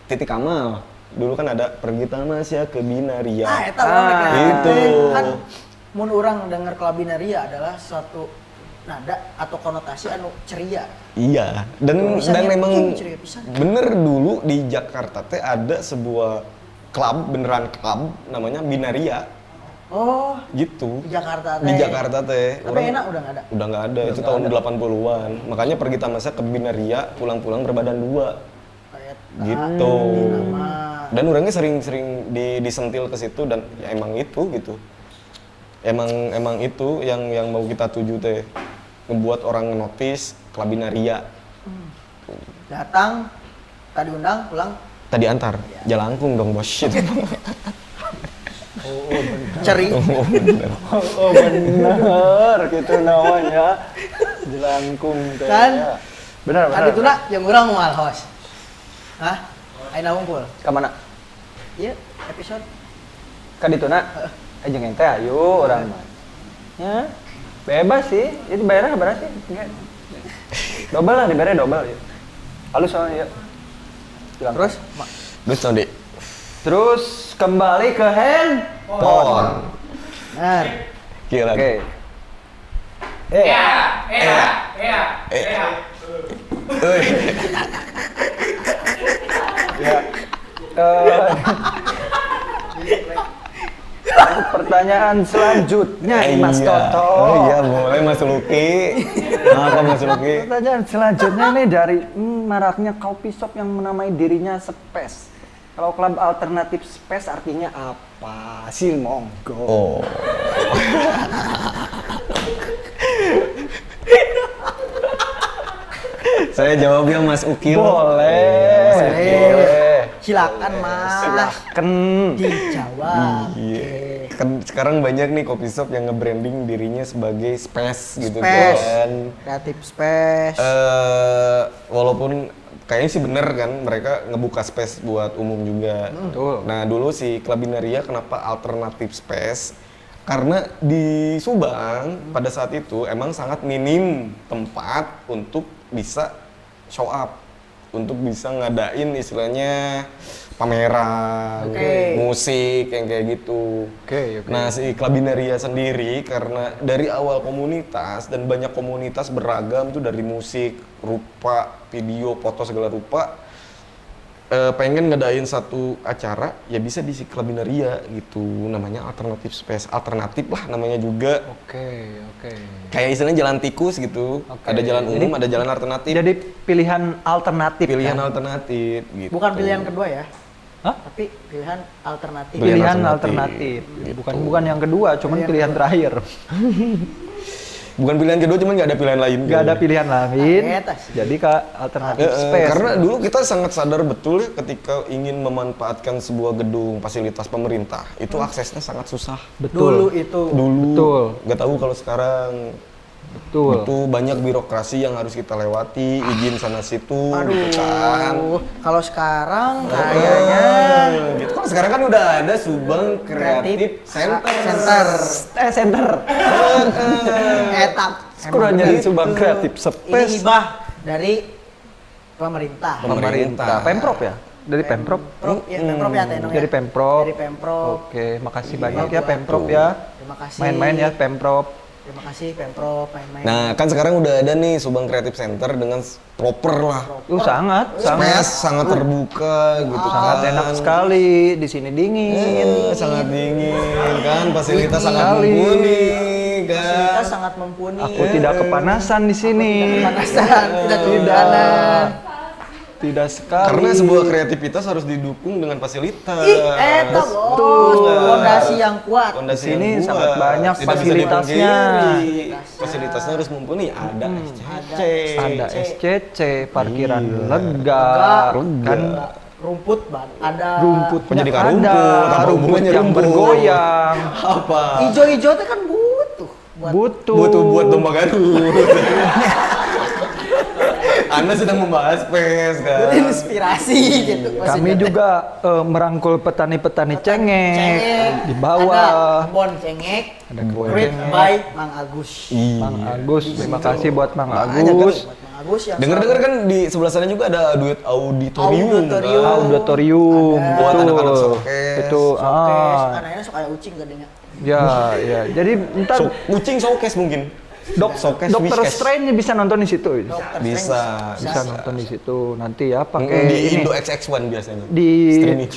Titik Kamal. Dulu kan ada pergi tamasya ke Binaria. Eta orang itu. kan mun urang denger Klabinaria adalah suatu nada atau konotasi anu ceria. Iya, dan Bisa dan dia memang bikin ceria pisan. bener dulu di Jakarta teh ada sebuah klub, beneran klub namanya Binaria Oh, gitu. di Jakarta teh. Di Jakarta teh. Tapi enak udah nggak ada. Udah nggak ada, itu tahun 80-an. Makanya pergi tamasya ke Binaria, pulang-pulang berbadan dua. Eta, Gitu. nama. Dan orangnya sering disentil ke situ dan ya emang itu gitu. Emang itu yang mau kita tuju teh. Ngebuat orang notice Klabinaria. Datang, tadi undang, pulang, Tadi antar, Jalangkung dong bos. Shit. ceri. Oh, bener. Oh bener, gitu namanya. Jelangkung teh. Kan? Benar. Tadi tuh nak, yang urang mal host. Hah? Aina ngumpul. Kemana? Iya, episode. Kan itu nak. Jeung ente ayo orang mah. Ya. Bebas sih. Itu bayarnya berapa sih? Enggak. Double lah, dibayarnya double ya. Halus soalnya ya. Terus, Terus Nodi. Terus kembali ke handphone. benar. Gila. Oke. Ya. Pertanyaan selanjutnya nih, Mas Toto. Oh iya, boleh Mas Luki. Apa Mas Luki? Pertanyaan selanjutnya nih dari maraknya coffee shop yang menamai dirinya Space. Kalau klub alternatif Space artinya apa? Sih monggo. Oh. Saya jawabnya Mas Ukil. Boleh. Boleh. Silakan Mas. Silakan. Dijawab. Iya. Kan sekarang banyak nih coffee shop yang nge-branding dirinya sebagai space gitu Space. kan. Kreatif space. Walaupun kayaknya sih bener kan mereka ngebuka space buat umum juga. Betul. Nah dulu si Klabinaria kenapa alternatif space? Karena di Subang pada saat itu emang sangat minim tempat untuk bisa show up, untuk bisa ngadain istilahnya pameran, Oke. musik yang kayak gitu. Oke. Nah si Klabinaria sendiri karena dari awal komunitas dan banyak komunitas beragam tuh dari musik, rupa, video, foto segala rupa. pengen ngadain satu acara ya bisa di Siklabinaria gitu, namanya alternatif space, alternatif lah namanya juga. Oke. Kayak istilahnya jalan tikus gitu. Ada jalan umum, ada jalan alternatif. Jadi pilihan alternatif. Pilihan kan? alternatif gitu. Bukan pilihan kedua ya. Hah? Tapi pilihan alternatif. Pilihan alternatif. Gitu. Bukan yang kedua, cuman pilihan terakhir. Bukan pilihan kedua, cuman nggak ada pilihan lain. Nggak ada pilihan lain. Atas. Jadi ke alternatif space. Karena dulu kita sangat sadar betul ya ketika ingin memanfaatkan sebuah gedung fasilitas pemerintah itu aksesnya sangat susah. Betul. Dulu itu. Dulu. Betul. Nggak tahu kalau sekarang. Betul. Itu banyak birokrasi yang harus kita lewati, izin sana situ, Aduh, gitu kan. kalau sekarang kayaknya Gitu. Kalau sekarang kan udah ada Subang Creative Center. Center. etap. Kurang jadi Subang Kreatif Ini Space. hibah dari pemerintah. Pemerintah. Pemprov ya? Dari Pemprov? Ya, Pemprov ya Tenong ya. Dari Pemprov. Dari Pemprov. Oke, makasih Iya, banyak ya buat- Pemprov ya. Terima kasih. Main-main ya Pemprov. Terima kasih Pemprov main-main. Nah, kan sekarang udah ada nih Subang Creative Center dengan proper lah. Sangat. Space sangat terbuka gitu Sangat kan. enak sekali. Di sini dingin. Sangat dingin kan, fasilitas sangat Sekali. mumpuni Kita kan. sangat mumpuni. Aku tidak kepanasan di sini. Panasan, tidak kehujanan. Tidak sekali. Karena sebuah kreativitas harus didukung dengan fasilitas. Ih, eta bos, fondasi yang kuat. Fondasi Di sini yang kuat. sangat banyak Tidak bisa fasilitasnya. dipungkiri. Fasilitasnya harus mumpuni. Ada SCC. Ada SCC, parkiran lega, kan Rumput ada. rumput Kok jadi rumput? Apa rumput hubungannya yang rumput? bergoyang. Apa? Ijo-ijo itu kan butuh buat Butuh. Buat domba Garut. Anda sedang membahas PES kan? inspirasi gitu. Kami juga merangkul petani-petani cengek Cengek. di bawah. Ada kebon cengek. Ada kebun Great cengek. by Mang Agus. Mang Agus, terima kasih buat Mang Banyak, Agus. Buat Mang Agus yang Dengar-dengar kan di sebelah sana juga ada duit auditorium. Auditorium. Kan? Auditorium, Ada. Buat betul. anak-anak showcase. Itu, showcase. Anaknya suka kayak ucing gedenya. ya. Jadi ntar Kucing showcase mungkin. Showcase, Dokter Wishcase. Strange bisa nonton di situ. Dokter Bisa. Strange. Bisa nonton di situ nanti ya pakai Di ini Indo XX1 biasanya. di streaming.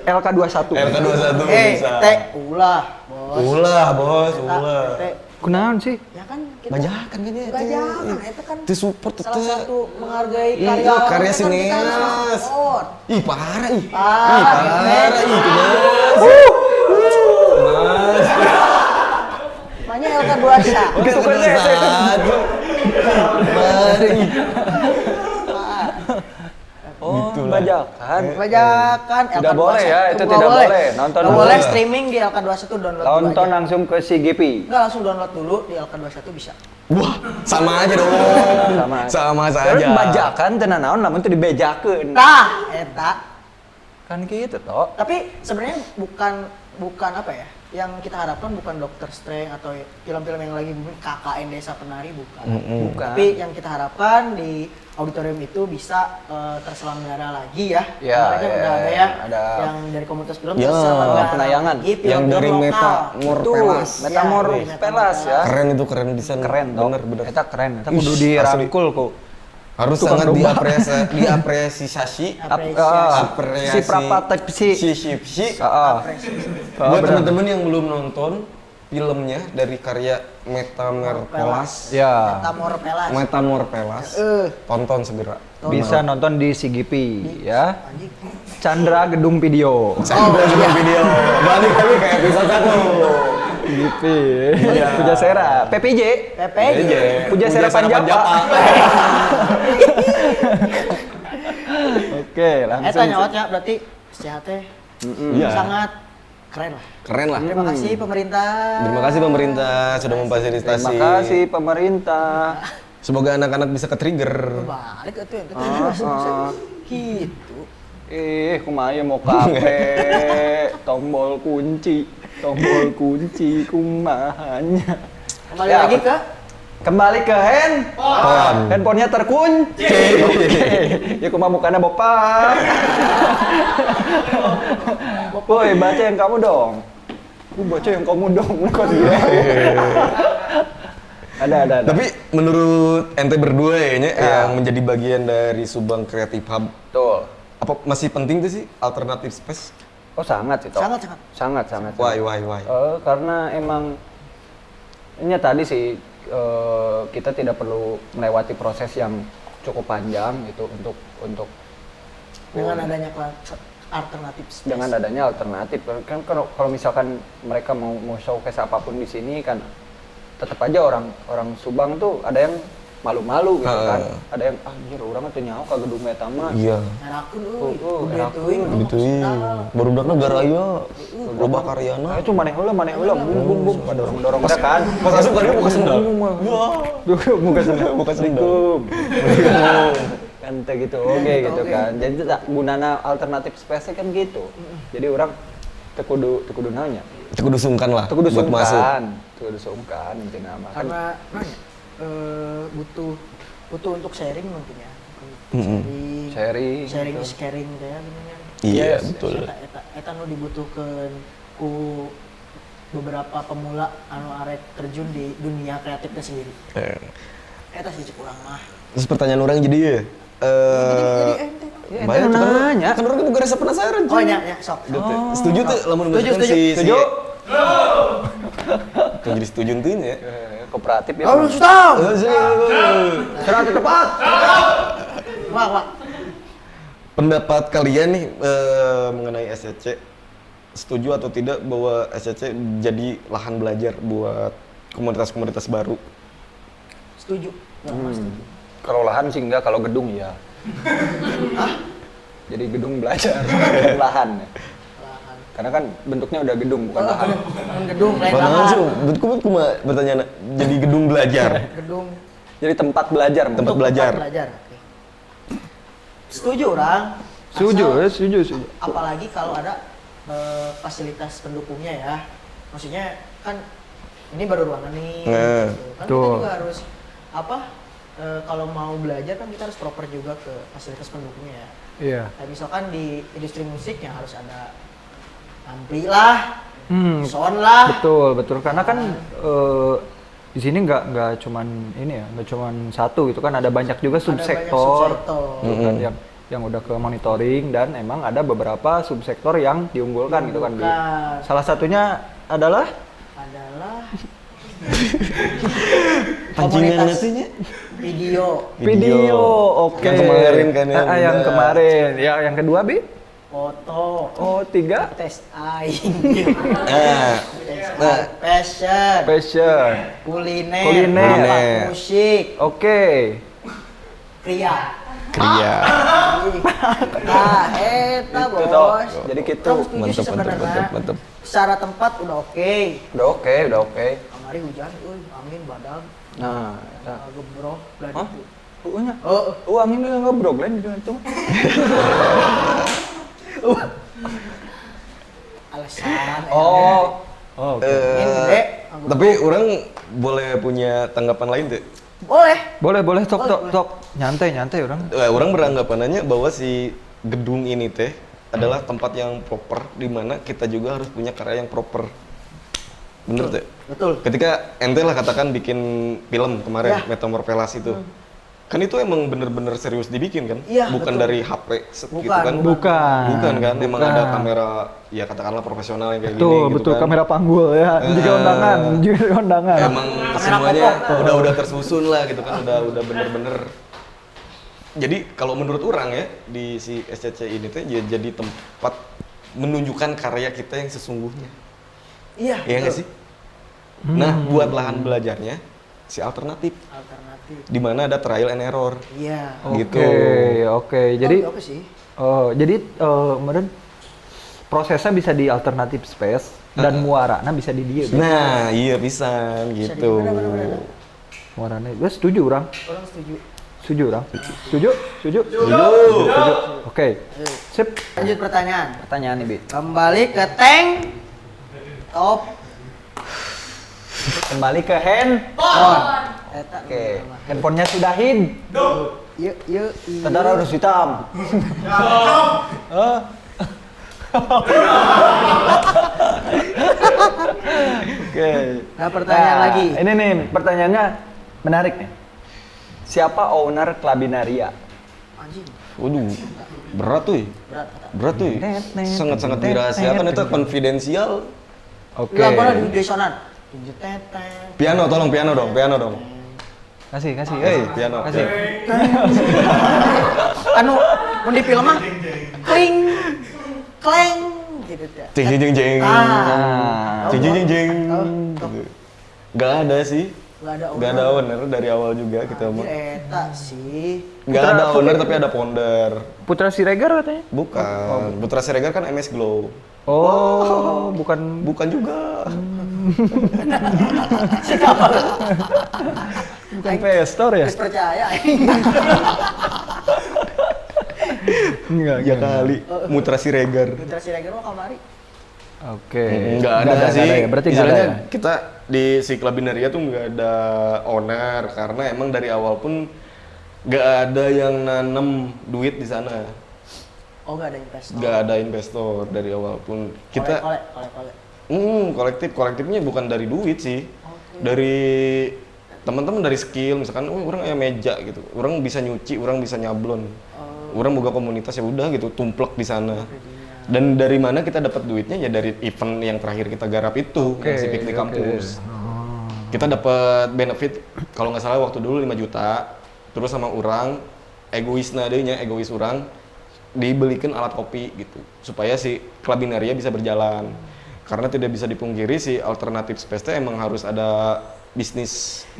LK21. LK21 bisa. Teh ulah, bos. Ulah, bos, ulah. Teh. Kunaon sih? Ya kan kita Bajakan kan ya. bajakan itu kan Itu support itu. salah satu menghargai Iya, karya orang karya kan kita harus sineas. support. Ih, parah ih. Parah, Ih, itu Mas. Namanya LK21. Gitu kan ya. Oh, bajakan. Bajakan Tidak LK21. boleh ya, itu Nggak tidak boleh. boleh. Nonton Nggak dulu. boleh streaming di LK21 download dulu Nonton aja. langsung ke CGP. Enggak langsung download dulu di LK21 bisa. Wah, sama aja dong. Sama Terus saja. bajakan tenan naon namun itu dibejakeun. Nah, eta. Kan gitu toh. Tapi sebenarnya bukan apa ya? Yang kita harapkan bukan Dokter Strange atau film-film yang lagi booming KKN Desa Penari bukan. Bukan. Tapi yang kita harapkan di auditorium itu bisa terselenggara lagi ya. Ya, Kemarin kan ya, udah ada ya ada. yang dari komunitas film Ya, terselenggara penayangan. lagi, Yang film-film dari lokal. Metamor Tuh, Pelas. Metamor Iya, Pelas ya. Keren itu, keren desain. Keren toh. Bener. Eta keren. Eta Ih, kudu asli. dirangkul kok. Harus Tukang sangat domba. diapresiasi. Apresiasi. Si prapatep si. Si. Heeh. Buat teman-teman yang belum nonton filmnya dari karya Metamor Pelas. Ya. Metamor Pelas. Metamor Pelas. Tonton segera. Bisa nonton di CGP ya. Anjing. Chandra Gedung Video. Saya udah juga video. Balik lagi ke episode 1. CGP. Iya. Pujasera. PPJ. PPJ. Pujasera Panjapa. Oke, Eta langsung. nyawatnya berarti sehatnya Iya. sangat keren lah. Keren lah. Terima kasih pemerintah. Terima kasih pemerintah sudah memfasilitasi. Terima kasih pemerintah. Semoga anak-anak bisa ke-trigger. Balik itu yang kita gitu. Kumaha mau kafe, tombol kunci kumahanya. Kembali Ya, lagi ke Kembali ke handphonenya terkunci. Oke, ya kumaha mukana bopak. Woi, baca yang kamu dong. Baca yang kamu dong. Kok dia? Ada. Tapi menurut ente berdua ya, yang menjadi bagian dari Subang Creative Hub, Betul. Apa masih penting tuh sih alternatif space? Oh sangat sih Tok. Sangat. Why? Karena emang ini tadi sih kita tidak perlu melewati proses yang cukup panjang gitu untuk Dengan adanya alternatif space. dengan adanya alternatif kan kalau misalkan mereka mau showcase apapun di sini kan tetap aja orang Subang tuh ada yang malu-malu gitu kan, ada yang anjir orang tuh nyaho ka gedung eta mah. Iya. Herakun herakun. Gituin. Barudak negara aya. Loba karyana. Itu maneh heula bum pada dorong ada kan. Pas asup kan buka sendal. Buka sendal. Buka sendal. Kan teh gitu oke gitu kan. Jadi gunana alternatif space kan gitu. Jadi orang teu kudu naonnya. Teu kudu sungkan lah Teu kudu buat masuk. sungkan intina mah kan. Karena butuh untuk sharing mungkin ya. Sharing Sharing gitu. is caring teh ya bener. Iya, Yes, betul. Eta nu dibutuhkeun ku beberapa pemula anu arek terjun di dunia kreatifnya sendiri. Eta sih cek urang mah. Terus pertanyaan orang jadi ya. Jadi ente. Ya, Bayar itu kan nanya. kan orang juga rasa penasaran. Oh cuy. nya sok. Setuju tuh lamun misalkan Setuju. Setuju. Tuh jadi setuju tuh ya. Kooperatif ya. Oh, stop. Serah tepat. Wah. Pendapat kalian nih mengenai SCC, setuju atau tidak bahwa SCC jadi lahan belajar buat komunitas-komunitas baru? Setuju. Setuju. Kalau lahan sih enggak, kalau gedung ya. Jadi gedung belajar, bukan lahan. Karena kan bentuknya udah gedung, bukan lahan. Gedung lain Padahal lahan. sih, bentukku cuma bertanya jadi gedung belajar. Gedung Jadi tempat belajar. Tempat untuk belajar. Oke. Setuju orang. Setuju. Apalagi kalau ada fasilitas pendukungnya ya. Maksudnya kan ini baru ruangan nih. Nah, gitu. Kan betul. kita juga harus kalau mau belajar kan kita harus proper juga ke fasilitas pendukungnya ya. Iya. Kayak misalkan di industri musiknya harus ada ampli lah, sound lah. Betul. Karena kan di sini nggak cuman ini ya, nggak cuman satu gitu kan, ada banyak juga subsektor, gitu kan, yang udah ke monitoring dan emang ada beberapa subsektor yang diunggulkan gitu kan. Salah satunya adalah pancingan komunitas nantinya video. Oke. Yang kemarin kan ya, yang udah. kemarin. Ya, yang kedua Bi? foto. Oh, 3 Tes aing. Nah, Passion. Kuliner. Kuliner. Musik. Oke. Pria. Kria. Nah, eta Gitu, bos. Tok. Jadi gitu. Mantap. Secara tempat udah oke. Udah oke. Kamari hujan, angin badag. Nah, Gebrok, gladi. hah? Nya. Oh, Angin nggak brok lain gitu itu. alasan. Oke. Angin gede. Tapi orang boleh punya tanggapan lain tuh. Boleh. Tok. Nyantai orang. Orang beranggapannya bahwa si gedung ini teh adalah tempat yang proper di mana kita juga harus punya karya yang proper. Bener tuh? Betul. Ketika ente lah katakan bikin film kemarin, Ya. Metamorphelasi itu. Kan itu emang bener-bener serius dibikin kan? Iya, Bukan betul. dari HP gitu Bukan, kan? Bukan kan? Emang ada kamera ya katakanlah profesional yang kayak gini gitu Betul, kan? kamera panggul ya. Juga undangan. Emang semuanya udah tersusun lah gitu kan, udah bener-bener. Jadi kalau menurut orang ya di si SCC ini tuh jadi tempat menunjukkan karya kita yang sesungguhnya. Iya. Iya nggak sih? Nah, buat lahan belajarnya si alternatif, di mana ada trial and error. Iya. Gitu. Oke. Jadi apa sih? kemudian prosesnya bisa di alternative space dan muarana bisa di dia. Nah, iya bisa gitu. Bener. Muarana. Gue setuju orang. Orang setuju. Setuju orang. Setuju. Oke. Sip. Lanjut pertanyaan. Pertanyaan nih, Bi. Kembali ke tank top. Kembali ke handphone. Oke. Handphonenya sudah in. Yuk. Saudara harus hitam. Oke. Nah, pertanyaan lagi. Ini nih pertanyaannya menarik nih. Siapa owner Klabinaria? Anjing. Waduh, berat tuh. Berat. Berat tuh. Sangat-sangat dirahasiakan itu konfidensial. Oke. Lagu di sonan. Tinju teteh. Piano tolong piano dong. Kasih. Piano. Kasih. Anu mun di film mah kling kleng gitu teh. Jeng. Nah. Jeng. Gak ada sih. Gak ada owner dari awal juga kita mah. Eta sih. Gak ada owner tapi ada founder. Putra Siregar katanya? Bukan. Putra Siregar kan MS Glow. Oh, bukan Bukan juga. bukan Pestor ya? Terus percaya. Enggak, Ya kali. Mutra Siregar. Putra Siregar mah kamari. Oke. Nggak ada sih. ya? Berarti nggak ada Istilahnya ya? kita di si Klabinaria tuh nggak ada owner karena emang dari awal pun nggak ada yang nanam duit di sana. Oh, gak ada investor. Nggak ada investor dari awal pun. Kita Kolek. kolektifnya bukan dari duit sih. Dari teman-teman dari skill misalkan orang aya meja gitu. Orang bisa nyuci, orang bisa nyablon. Orang boga komunitas ya udah gitu, tumplek di sana. Dan dari mana kita dapat duitnya ya dari event yang terakhir kita garap itu, yang si piknik kampus. Kita dapat benefit kalau nggak salah waktu dulu 5 juta. Terus sama orang egois orang dibelikan alat kopi gitu supaya si Klabinaria bisa berjalan. Karena tidak bisa dipungkiri si alternatif space emang harus ada bisnisnya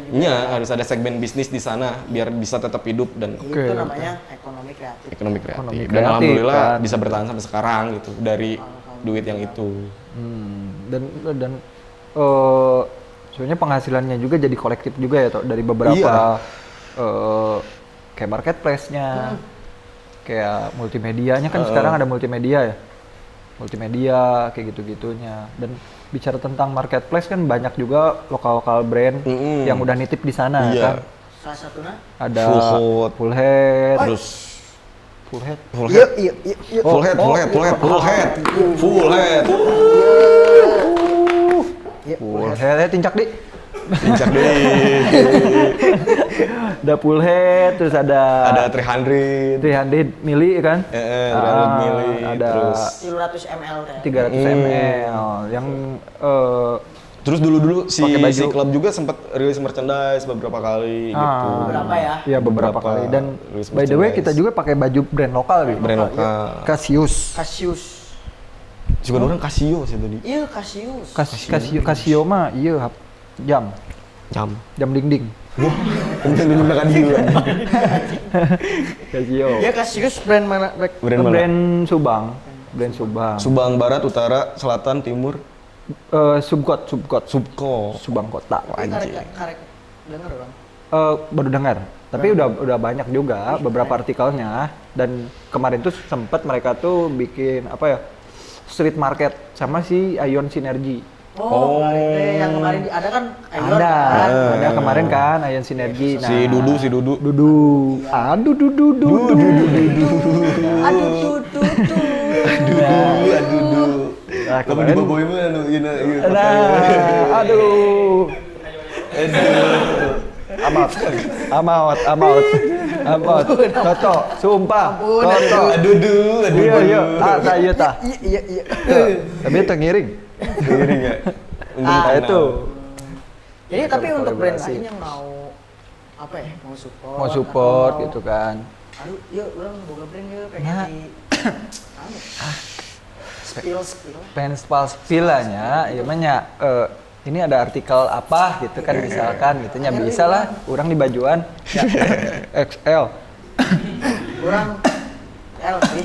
juga. Harus ada segmen bisnis di sana biar bisa tetap hidup dan Itu namanya ekonomi kreatif. Ekonomi kreatif. Ekonomi Dan kreatif, alhamdulillah kan. bisa bertahan sampai sekarang gitu dari duit yang itu. Dan sebenarnya penghasilannya juga jadi kolektif juga ya, Tok, dari beberapa Iya. Kayak marketplace-nya, kayak multimedianya kan sekarang ada multimedia kayak gitu-gitunya. Dan bicara tentang marketplace kan banyak juga lokal brand yang udah nitip di sana Iya. kan. Salah satunya Ada Full Head. Full Head. Terus Full Head. Full Iya, Head. iya. Full Head. Full Head, tincak di. Pincak deh. Ada Full Head, terus ada 300. 300 mili kan? 300 mili. Ada Terus 300 ml teh. 300 ml yang Terus dulu si pakai baju. si klub juga sempat rilis merchandise beberapa kali gitu. Berapa ya? Iya beberapa kali. Dan rilis by the way merchandise. kita juga pakai baju brand lokal gitu. Brand lokal. Cassius. Kasius. Juga orang Casio sih tadi. Iya, Kasius. Casio mah iya jam dinding. Wah, kemudian makan juga. Casio. Iya, Kasius brand mana? Brand mana? Brand Subang. Subang Barat, Utara, Selatan, Timur. Subkot. Subko. Subang Kota. Karek dengar orang. Baru dengar, tapi udah banyak juga beberapa artikelnya. Dan kemarin tuh sempet mereka tuh bikin apa ya, street market sama si Ion Sinergi. Oh, yang kemarin ada kan Ion. Ada kemarin kan Ion Sinergi. Nah, Si Dudu. Aduh Dudu. Aduh, Nah, Kamu kemarin, dibawa mana? aduh. Amat. Toto, sumpah. Toto. Aduh. Iya. Iya tah. Iya. Tapi itu ngiring. Ngiring ya. Nah, itu. Jadi tapi untuk brand Kolaborasi. lain yang mau apa ya? Mau support atau mau- gitu kan. Aduh, yuk orang boga brand yuk pengen Nah. di anu. Spill. Pengen spilanya, ya manya ini ada artikel apa gitu kan misalkan gitunya bisa lah, orang di bajuan ya, XL. Orang L sih.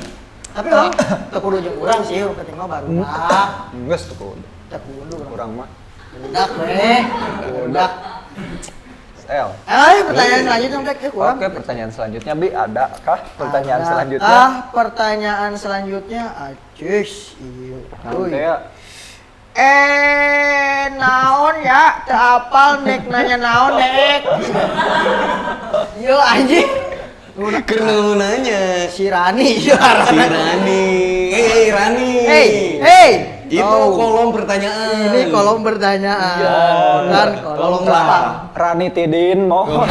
Tapi orang teu kudu jeung urang sih, urang penting mah baru dah. Geus tuh Teu kudu urang. orang mah Budak we. Budak. XL. Pertanyaan selanjutnya Tek, kurang. Oke, pertanyaan selanjutnya Bi, adakah pertanyaan Adakah selanjutnya? Pertanyaan selanjutnya, acus. Iya. Nanti ya. Naon ya? Teu apal nek nanya naon nek. Yo anjing. Karena mau nanya. Si Rani. Si Rani. Rani. Hey, Itu kolom pertanyaan. Ini kolom pertanyaan. Kan kolom lah. lapang. Rani Tidin mohon.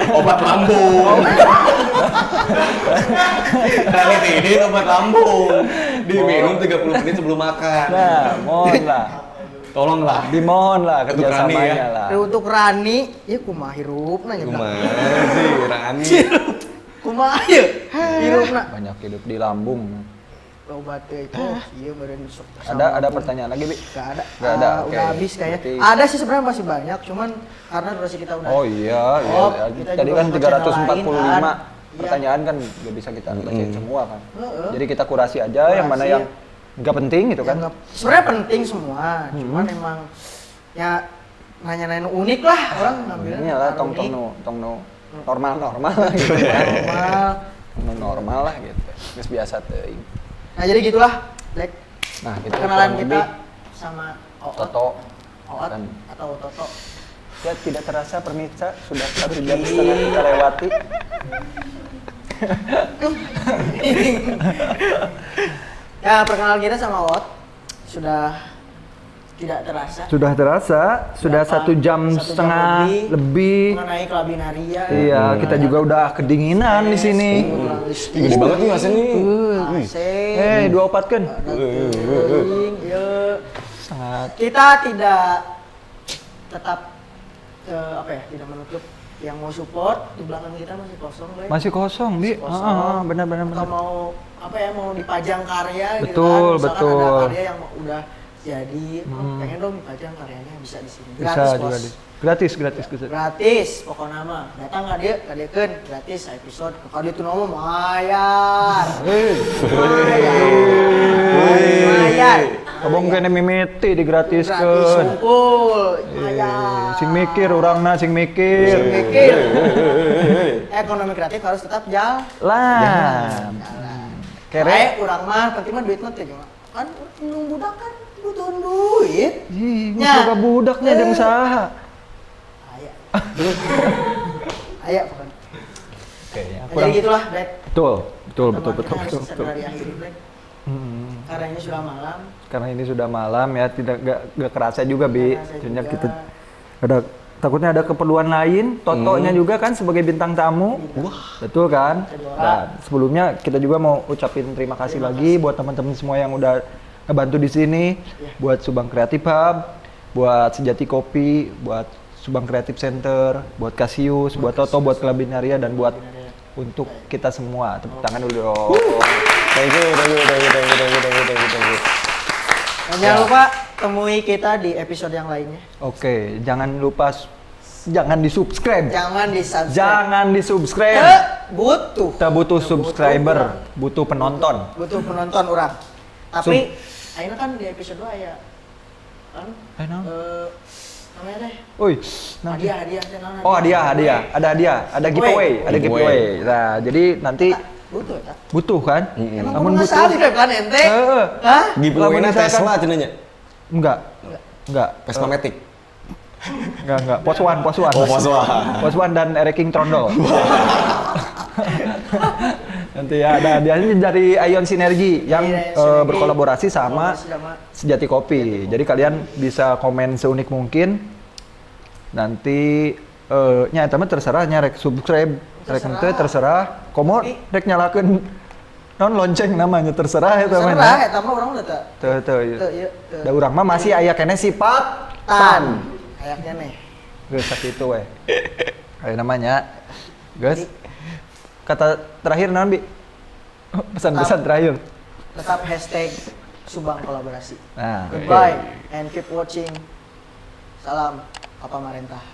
Obat lambung. Ini obat lambung. Diminum 30 menit sebelum makan. Nah, mohon lah. Tolonglah. Dimohon lah Untuk Rani kerjasamanya ya. lah. Untuk Rani, ya kumaha hirupna nya. Gimana sih Rani? Kumaha ieu? Hirupna. Banyak hidup di lambung. Obat teh itu, iya meureun sok. Ada pertanyaan lagi, Bi? Gak ada. Nggak ada, oke. Udah habis kayaknya. Berarti- Ada sih sebenarnya masih banyak, cuman karena durasi kita udah. Oh iya, Oh, iya. kita Tadi juga kan buka channel 345 lain, kan? pertanyaan kan nggak bisa kita bacain semua kan. Heeh. Jadi kita kurasi aja yang mana Kurasi. yang nggak penting gitu kan. Sebenarnya penting semua, cuman emang ya nanya-nanya unik lah orang ngambil. Ini lah tong normal lah gitu ya. Normal. Tong normal lah gitu. Geus biasa teuing. Nah jadi gitulah, Black. Nah, gitu Kenalan kurang kita lebih sama Toto. Oot Dan atau Toto. ya tidak terasa pemirsa sudah 1 jam setengah kita lewati. Ya perkenalan kita sama Oot sudah tidak terasa. Sudah terasa, sudah Berapa? 1 jam Satu jam setengah lebih. mengenai kelabinaria. Iya, kita juga udah kedinginan di sini. Gede banget nih Mas ini. Eh, 24 kan? Ya. Sangat. Kita tidak tetap apa ya, tidak menutup yang mau support di belakang kita masih kosong, Black. Masih kosong, Bi. Kosong. Benar. Atau mau apa ya, mau dipajang karya gitu Betul, kan. Misalkan betul. ada karya yang udah jadi, pengen dong dipajang karyanya bisa di sini. Bisa Gratis, juga Bos. di. Gratis. Gratis, pokoknya mah. Datang nggak dia, kadekeun gratis episode. Kalau dia tuh ngomong mayar. Mayar. Kabong kene mimiti Gratis digratiskeun. unggul. Mayar. Sing mikir urangna sing mikir. Mikir. Ekonomi kreatif harus tetap jalan. Lah. Kere Kere. urang mah penting mah duit mah teh cuma kan nung budak kan butuh duit. Ih, Nya. suka budaknya jeung saha. Aya. Aya pokoknya. Oke, ya. Nah, jadi gitulah, Black. Betul. Teman kita harus segera diakhiri, Black. Karena ini sudah malam. Karena ini sudah malam ya, gak kerasa juga, Bi. Nggak kerasa Cuma juga. kita ada takutnya ada keperluan lain, Totonya juga kan sebagai bintang tamu. Wah, betul kan? Dan sebelumnya kita juga mau ucapin terima kasih lagi buat teman-teman semua yang udah ngebantu di sini, buat Subang Creative Hub, buat Sejati Kopi, buat Subang Creative Center, buat Kasius, buat Toto, buat Kelabinaria, dan buat untuk kita semua. Tepuk tangan dulu dong. Thank you. Dan jangan lupa temui kita di episode yang lainnya. Oke, jangan lupa jangan di-subscribe. Jangan di-subscribe. Jangan di-subscribe. Butuh. Kita butuh subscriber, butuh penonton. Butuh penonton orang. Tapi akhirnya kan di episode 2 ya kan Naon? namanya teh Oi, hadiah teh naon, oh hadiah, ada giveaway, Giveaway. Nah, jadi nanti butuh ya, tak? butuh kan? Emang Namun kudu butuh. nge-subscribe kan ente? Heeh. Hah? Giveaway-nya Misalkan- Tesla cenanya. Enggak. Vespa Matic. Enggak. Poswan. Oh, Poswan. Poswan dan Ereking Trondol. Nanti ya ada hadiahnya dari Ion Sinergi yang Iya, Sinergi. berkolaborasi sama Sejati Kopi. Jadi kalian bisa komen seunik mungkin. Nanti nya eta mah terserah nya rek subscribe, rek henteu terserah. Komo rek nyalakeun non lonceng namanya terserah eta mah. Terserah, eta mah urang udah teu. Teu Teu ieu. teu. Da urang mah masih aya keneh sifat Tan. Kayaknya nih. Geus sakitu we. Aya namanya. Geus. Kata terakhir naon, Bi? Pesan-pesan terakhir. Tetap hashtag Subang Kolaborasi. Nah, Goodbye and keep watching. Salam Papa Marentah.